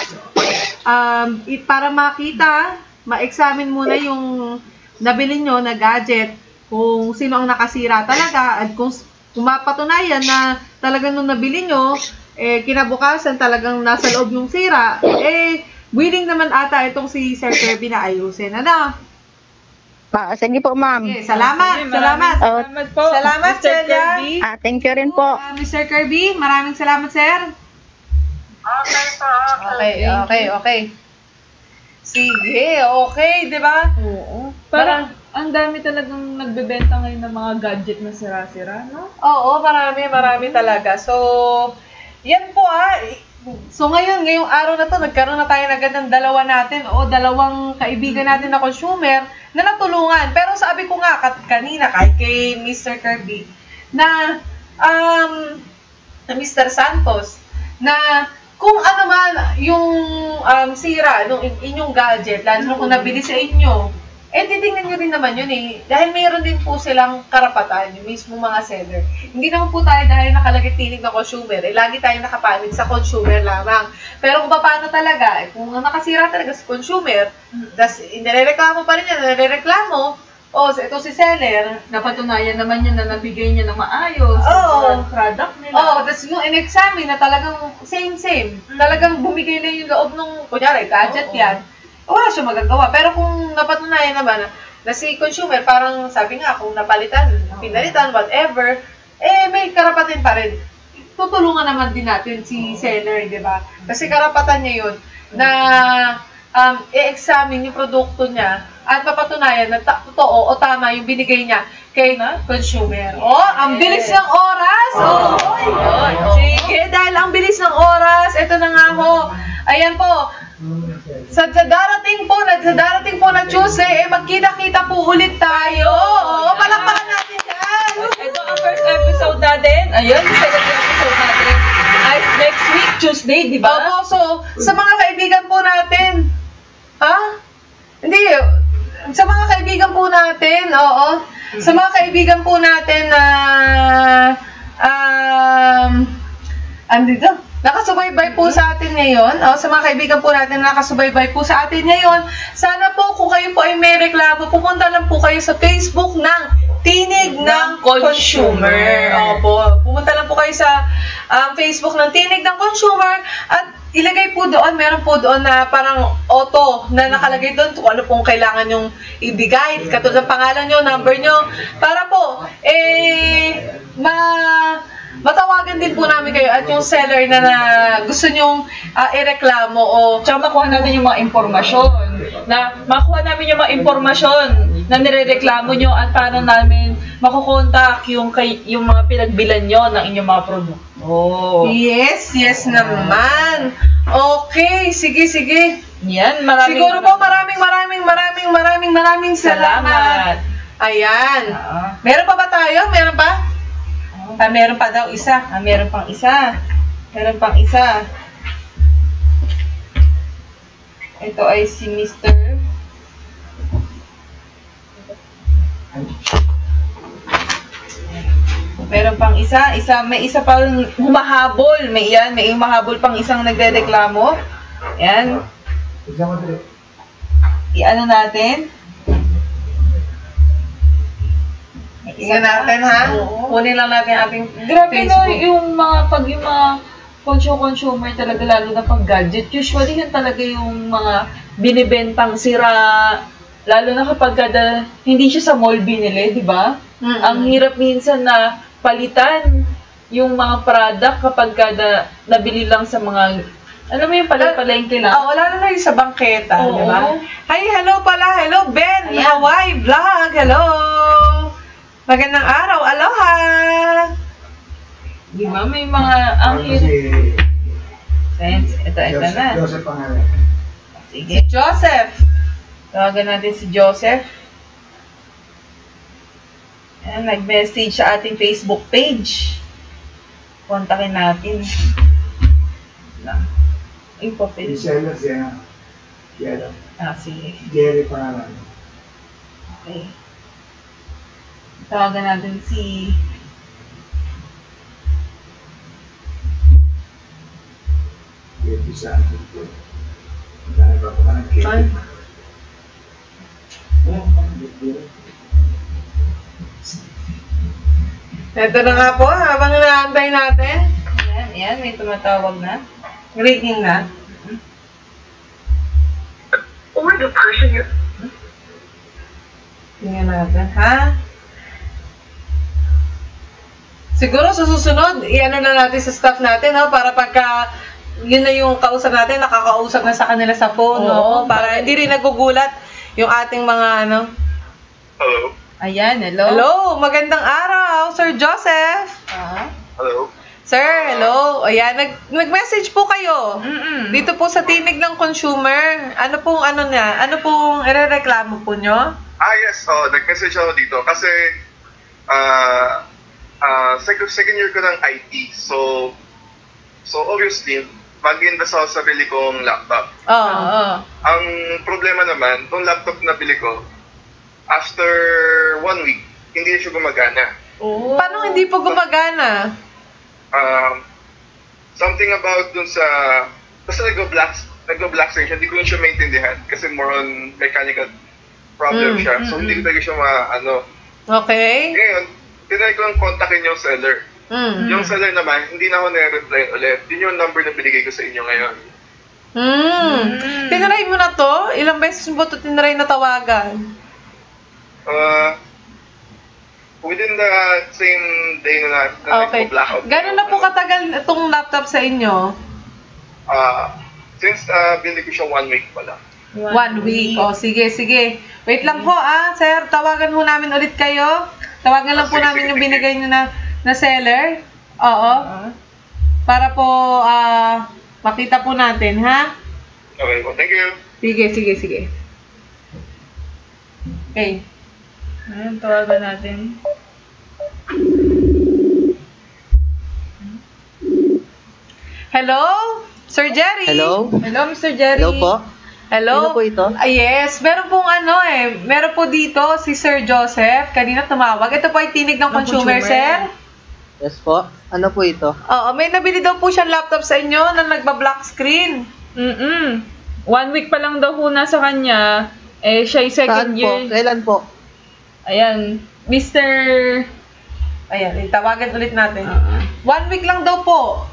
Para makita, ma-examine muna yung nabili nyo na gadget, kung sino ang nakasira talaga, at kung mapatunayan na talagang nung nabili nyo, kinabukasan talagang nasa loob yung sira, willing naman ata itong si Sir Kirby na ayusin. Sige po, ma'am. Okay, salamat. Salamat po. Salamat, Mr. Celia. Kirby. Thank you rin po. Mr. Kirby, maraming salamat, sir. Okay po. Okay. Sige, okay, di ba? Oo. Parang ang dami talagang nagbebenta ngayon ng mga gadget na sira-sira, no? Oo, marami talaga. So, yan po So, ngayong araw na to, nagkaroon na tayo agad ng dalawa natin o dalawang kaibigan natin na consumer na natulungan. Pero sabi ko nga kanina kay Mr. Kirby na Mr. Santos na kung ano man yung sira nung inyong gadget, lalo kung nabili sa inyo, titingnan nyo rin naman yun dahil mayroon din po silang karapatan, yung mismo mga seller. Hindi naman po tayo dahil nakalagay tinig na consumer, lagi tayo nakapanig sa consumer lamang. Pero kung paano talaga, kung nakasira talaga sa consumer, tas inireklamo pa rin yan, ito si seller, Napatunayan naman niya na nabigay niya ng maayos yung product nila. tapos yung in-examine na talagang same. Talagang bumigay lang yung loob nung, kunyari, gadget yan. Wala siya magagawa. Pero kung napatunayan naman na si consumer, parang sabi nga, kung napalitan, pinalitan, whatever, may karapatan pa rin. Tutulungan naman din natin si seller, di ba? Kasi karapatan niya yun na i-examine yung produkto niya at mapatunayan na totoo o tama yung binigay niya kay consumer. Ang bilis ng oras! Sige, dahil ang bilis ng oras, ito na nga ho. Ayan po. Sa darating po na Tuesday, magkita-kita po ulit tayo. Palakpakan natin yan. Ito ang first episode natin. Ayun, second episode natin. Next week, Tuesday, di ba? Opo, so, sa mga kaibigan po natin, Hindi, sa mga kaibigan po natin, sa mga kaibigan po natin na, andito, nakasubaybay po sa atin ngayon, sa mga kaibigan po natin na nakasubaybay po sa atin ngayon, sana po kung kayo po ay may reklamo, pupunta lang po kayo sa Facebook ng Tinig ng Consumer. Opo, pumunta lang po kayo sa Facebook ng Tinig ng Consumer at ilagay po doon, meron po doon na parang auto na nakalagay doon kung ano pong kailangan yung ibigay, katulad ng pangalan nyo, number nyo, para po, matawagan din po namin kayo at yung seller na gusto nyong ireklamo o tsaka makuha natin yung mga impormasyon na nirereklamo nyo at paano namin makukontak yung mga pinagbilan nyo ng inyong mga produkto. Yes naman. Okay, sige. Yan, Siguro po maraming salamat. Ayan. Meron pa ba tayo? Meron pa? Meron pa daw isa. Meron pang isa. Ito ay si Mr. Meron pang isa, may isa pang humahabol. May humahabol pang isang nagrereklamo. Yan. Iano natin? Tingnan natin, ha? Kunin lang natin ating Grabe no, Facebook. yung mga consumer talaga, lalo na pag gadget, usually yan talaga yung mga binibentang sira, lalo na kapag hindi siya sa mall binili, di ba? Ang hirap minsan na palitan yung mga product kapag nabili lang sa mga, alam mo yung palengke lang. Oo, lalo na yung sa bangketa, Oo. di ba? Hi, hello pala. Hello, Ben. Ayan. Hawaii Vlog. Hello. Magandang araw. Aloha. Di ba? May mga, ang hirap. Sense, ito na. Joseph pangalan. Sige. Joseph. Tawagan natin si Joseph. Ayan, nag-message sa ating Facebook page. Kontakin natin. Info page. Reseller siya. Yellow. Sige. Jerry pangalan. Okay. Tawagan natin si Jerry Santos. Dahil pa pangalan. Ay. Ito na nga po, habang inaantay natin. Ayan, may tumatawag na. Ringing na. Or the person you're... Tingnan natin, ha? Siguro sa susunod, i-ano na natin sa staff natin, ha? Para pagka yun na yung kausap natin, nakakausap na sa kanila sa phone, no? Para hindi rin nagugulat yung ating mga, ano. Hello? Ayan, hello. Hello, magandang araw, Sir Joseph. Hello? Sir, hello. Ayan, nag-message po kayo. Dito po sa tinig ng consumer. Ano pong irereklamo po nyo? Yes. Nag-message ako dito kasi second year ko ng IT. So obviously, mag-invest ako sa bili kong laptop. Oo. Ang problema naman, itong laptop na bili ko, after 1 week, hindi na siya gumagana. Paano hindi po gumagana? Something about dun sa... Basta nag-black screen siya, hindi ko siya maintindihan kasi more on mechanical problem siya. So hindi ko talaga siya Okay. Ngayon, tinry ko lang kontakin yung seller. Yung seller naman, hindi na ako na-reply ulit. Yun yung number na binigay ko sa inyo ngayon. Tinry mo na to? Ilang beses mo ito tinry na tawagan? Within the same day na Okay. nag-blackout. Gano'n na po katagal itong laptop sa inyo? Since binili ko siya 1 week pala. 1 week. Sige. Wait lang po, sir. Tawagan mo namin ulit kayo. Tawagan lang po Sige, namin yung sige. binigay nyo na seller. Oo. Para po makita po natin, ha? Okay, well, thank you. Sige. Okay. Ayan, tawagan natin. Hello? Sir Jerry? Hello? Hello, Mr. Jerry. Hello po? Hello? Sino po ito? Yes, meron pong meron po dito si Sir Joseph. Kanina tumawag. Ito po ay tinig ng consumer, sir. Yes po? Ano po ito? Oo, may nabili daw po siyang laptop sa inyo na nagba-black screen. 1 week pa lang daw ho na sa kanya. Siya'y second Saan po? year. Kailan po? Ayan, Mr. Ayan, tawagan ulit natin. 1 week lang daw po.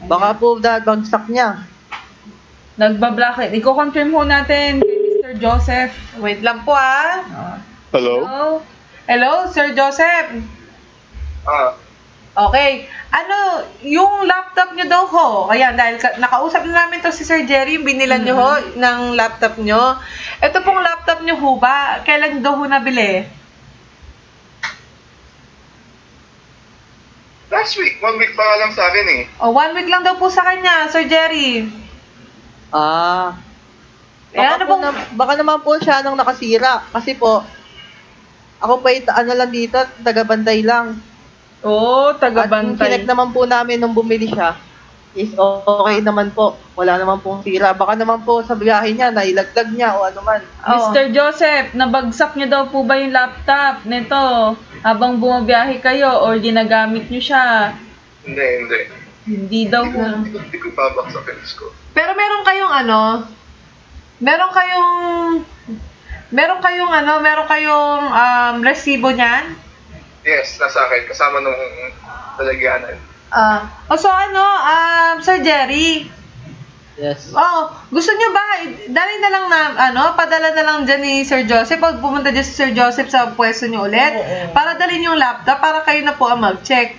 Baka po bagsak niya. Nagba-black. Iko-confirm ho natin kay Mr. Joseph. Wait lang po, Hello? Hello, Sir Joseph. Okay. Yung laptop nyo daw ho, ayan, dahil nakausap na namin to si Sir Jerry, yung binilan nyo ho ng laptop nyo. Ito pong laptop nyo ho ba, kailan daw ho nabili? Last week. 1 week pa nga lang sa akin eh. 1 week lang daw po sa kanya, Sir Jerry. Baka naman po siya nang nakasira. Kasi po, ako pa lang dito, taga-bantay lang. At Taga-bantay. chinek naman po namin nung bumili siya, is okay naman po. Wala naman pong sira. Baka naman po sa biyahe niya, nailaglag niya o ano man. Mr. Joseph, nabagsak niyo daw po ba yung laptop nito habang bumabiyahe kayo or ginagamit niyo siya? Hindi. Hindi daw po. Hindi ko babaksakin ko. Pero meron kayong Meron kayong resibo niyan? Yes, nasa akin. Kasama nung lalagyanan. So Sir Jerry? Yes. Gusto nyo ba, dali na lang padala na lang dyan ni Sir Joseph, pag pumunta dyan si Sir Joseph sa pwesto nyo ulit, para dalhin yung laptop, para kayo na po ang mag-check.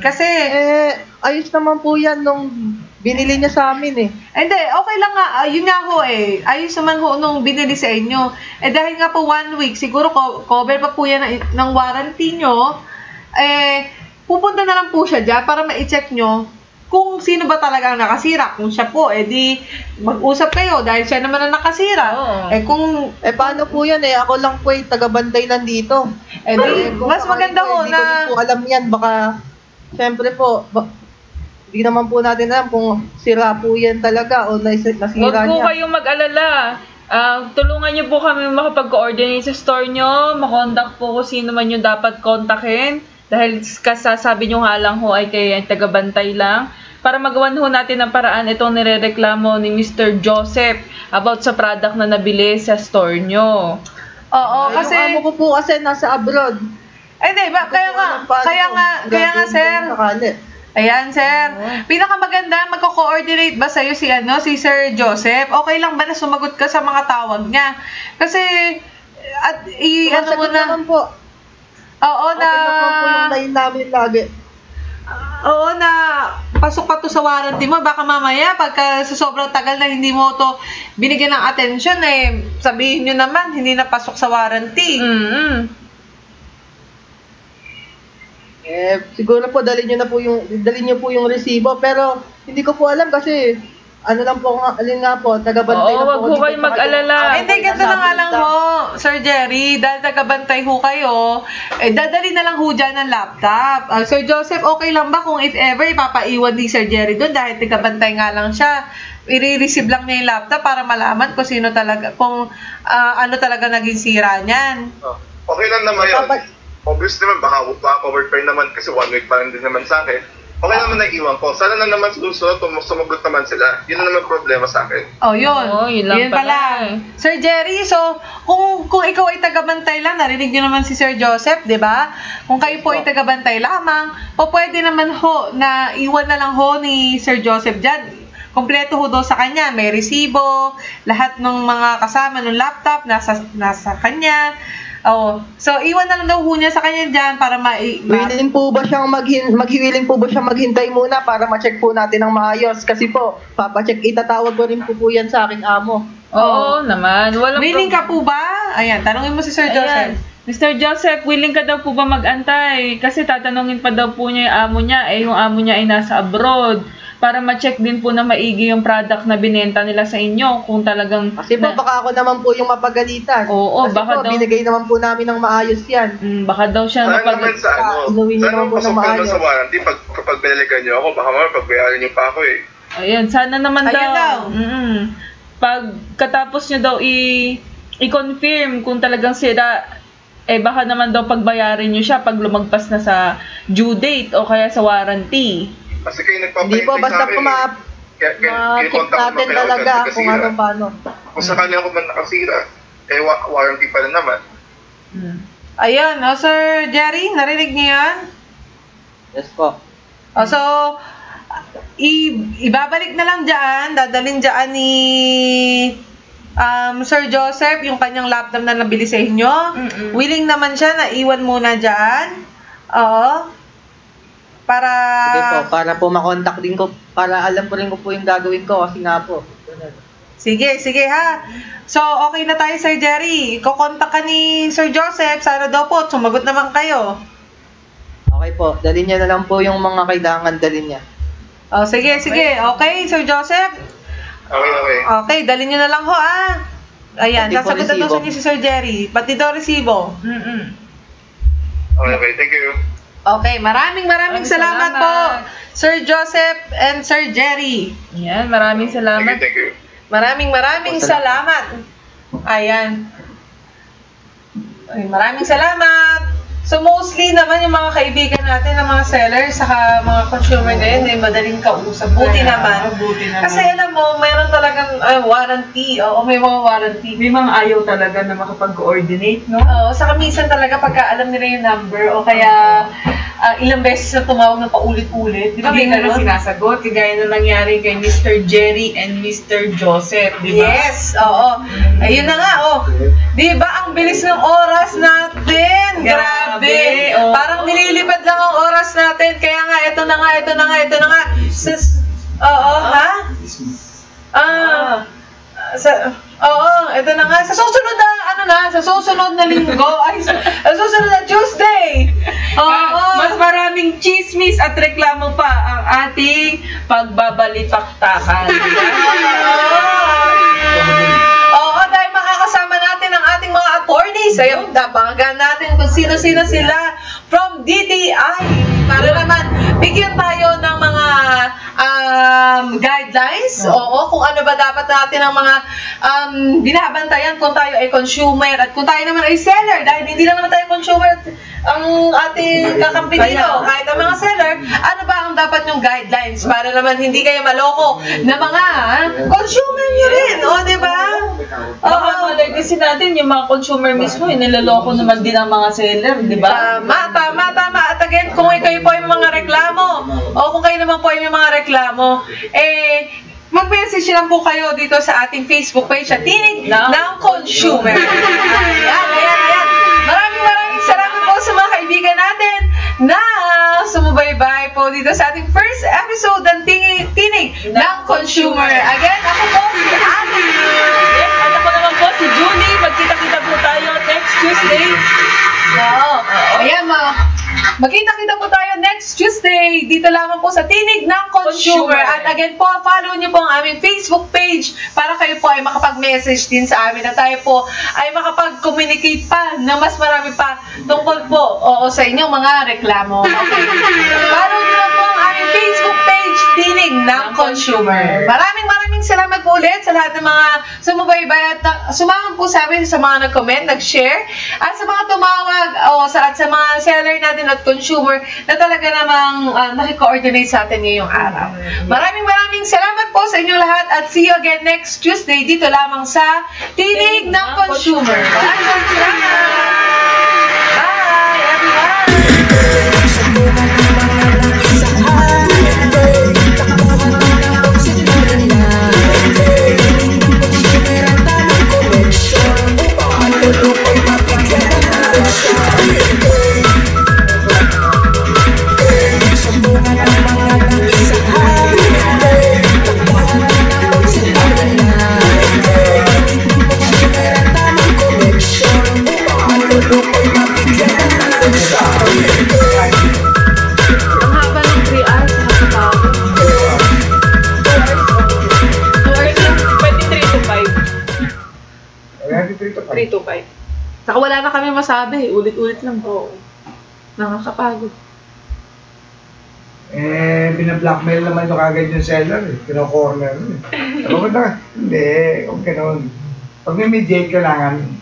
Kasi, ayos naman po yan nung binili niya sa amin eh. Hindi, okay lang nga, yun nga ho ayos naman ho nung binili sa inyo. Dahil nga po 1 week, siguro cover pa po yan ng warranty nyo, pupunta na lang po siya dyan para ma-check nyo kung sino ba talaga ang nakasira. Kung siya po, di mag-usap kayo dahil siya naman ang nakasira. Paano po yan ako lang po taga-bantay lang dito. Mas maganda ho na... Hindi ko po alam yan, baka, syempre po, hindi naman po natin alam kung sira po yan talaga o nasira niya. Huwag po kayong mag-alala. Tulungan niyo po kami makapag-coordinate sa store niyo, makontak po kung sino man yung dapat kontakin. Dahil kasasabi nyo nga lang ho ay kayo taga-bantay lang. Para magawan ho natin ng paraan itong nirereklamo ni Mr. Joseph about sa product na nabili sa store nyo. Kasi... Yung amo ko po kasi nasa abroad. Hindi, kaya nga sir. Ayan, sir. Pinakamaganda, magko-coordinate ba sa'yo si Sir Joseph? Okay lang ba na sumagot ka sa mga tawag niya? Kasi, mo na... naman po. Okay naman po yung line namin lagi. Na pasok pa to sa warranty mo. Baka mamaya, pagka sa sobrang tagal na hindi mo to binigyan ng attention, sabihin nyo naman, hindi na pasok sa warranty. Siguro po dalhin niyo po yung resibo, pero hindi ko po alam kasi taga-bantay na po. Huwag po kayong mag-alala. Hindi, ganito na nga lang ho, Sir Jerry, dahil taga-bantay ho kayo, dadali na lang ho dyan ng laptop. Sir Joseph, okay lang ba kung if ever ipapaiwan ni Sir Jerry doon dahil taga-bantay nga lang siya, i-receive lang niya yung laptop para malaman kung sino talaga, kung ano talaga naging sira niyan. Okay lang naman yun. Obviously naman, baka covered pa rin naman kasi 1 week pa rin din naman sa akin. Okay naman naiiwan ko. Sana na naman susunod, sumagot naman sila. Yun na naman problema sa akin. Yun pala. Sir Jerry, so, kung ikaw ay tagabantay lang, narinig nyo naman si Sir Joseph, di ba? Kung kayo po ay tagabantay lamang, pwede naman ho, na iwan na lang ho ni Sir Joseph dyan. Kompleto ho daw sa kanya. May resibo, lahat ng mga kasama ng laptop, nasa kanya. So iwan na lang daw ho niya sa kanya dyan para willing po ba siyang maghintay muna para ma-check po natin ng maayos? Kasi po, itatawag ko rin po yan sa aking amo. Oo naman. Willing ka po ba? Ayan, tanungin mo si Sir Joseph. Mr. Joseph, willing ka daw po ba mag-antay? Kasi tatanungin pa daw po niya yung amo niya, yung amo niya ay nasa abroad. Para ma-check din po na maigi yung product na binenta nila sa inyo kung talagang... Kasi po baka ako naman po yung mapagalitan. Kasi baka po binigay naman po namin ng maayos yan. Baka daw siya naman sa inuwi niyo naman po ng maayos. Sa warranty, kapag binalikan niyo ako, baka mamaya pagbayaran niyo pa ako Ayan, sana naman daw. Pagkatapos niyo daw i-confirm kung talagang sira, baka naman daw pagbayarin niyo siya pag lumagpas na sa due date o kaya sa warranty. Kasi kayo nagpapahintay hindi po, basta po ma-check natin talaga kung paano. Kung sakali ako man nakasira, warranty pa rin naman. Ayan, Sir Jerry, narinig niyo yan? Yes po. So, ibabalik na lang dyan, dadalhin dyan ni Sir Joseph yung kanyang laptop na nabili sa inyo. Willing naman siya na iwan muna dyan. Para po makontak din ko, para alam ko rin po yung gagawin ko kasi nga po. Sige ha. So, okay na tayo, Sir Jerry. Kukontak ka ni Sir Joseph. Sana daw po, sumagot naman kayo. Okay po, dalhin niya na lang po yung mga kailangan dalhin niya. Sige. Okay, Sir Joseph? Okay, dalhin niyo na lang ho, Ayan, sasagot na doon si Sir Jerry. Pati daw resibo. Okay, thank you. Okay, maraming salamat po, Sir Joseph and Sir Jerry. Yan, maraming salamat. Thank you. Maraming salamat. Ayan. Maraming salamat. So mostly naman yung mga kaibigan natin, ng mga sellers, saka mga consumer din, madaling kausap. Buti naman. Kasi alam mo, mayroon talagang warranty. Oo, may mga warranty. May mga ayaw talaga na makapag-coordinate, no? Oo, saka minsan talaga pagka alam nila yung number o kaya ilang beses na tumawag na paulit-ulit. Di ba may Hindi na ganun? sinasagot, kagaya na nangyari kay Mr. Jerry and Mr. Joseph, di ba? Yes, oo. Ayun na nga, oh. Di ba ang bilis ng oras natin? Grabe. Oo. Parang nililipad lang ang oras natin. Kaya nga, ito na nga. Oo, ha? Ito na nga. Sa susunod na linggo, sa susunod na Tuesday. Mas maraming chismis at reklamo pa ang ating pagbabalitaktakan. Oo, dahil makakasama natin ang ating mga attorneys. Ayun, dabangan natin kung sino-sino sila from DTI. Para naman, bigyan tayo ng mga guidelines. Oo, kung ano ba dapat natin ang mga binabantayan kung tayo ay consumer at kung tayo naman ay seller. Dahil hindi lang naman tayo consumer ang ating kakampi dito. Kahit ang mga seller, ano ba ang dapat yung guidelines para naman hindi kayo maloko na mga consumer nyo rin. O, di ba? Baka malagisi natin yung mga consumer mismo, niloloko naman din ang mga seller, di ba? Tama. At again, kung kayo po ay mga reklamo, o kung kayo naman po ay mga reklamo, mag-message lang po kayo dito sa ating Facebook page sa Tinig ng Consumer. Ayan. Maraming salamat po sa mga kaibigan natin na sumubaybay po dito sa ating first episode ng Tinig ng Consumer. Again, ako po si Abby. Yes, at ako naman po si Julie. Magkita-kita po tayo next Tuesday. Ayan, magkita-kita po tayo next Tuesday. Dito lamang po sa Tinig ng Consumer. At again po, follow niyo po ang aming Facebook page para kayo po ay makapag-message din sa amin at tayo po ay makapag-communicate pa na mas marami pa tungkol po sa inyong mga reklamo. Okay. Follow niyo lang po ang aming Facebook page, Tinig ng Consumer. Maraming salamat po ulit sa lahat ng mga sumubaybay at sumama po sa amin sa mga nag-comment, nag-share at sa mga tumawag at sa mga seller natin at consumer na talaga namang nakikoordinate sa atin ngayong araw. Maraming salamat po sa inyo lahat at see you again next Tuesday dito lamang sa Tinig ng Consumer. Maraming salamat! Bye everyone! Saka wala na kami masabi. Ulit-ulit lang. Nakakapagod. Bina-blackmail naman ito kagad yung seller. Kino-corner. Hindi, huwag ganun. Pag may mediate kailangan,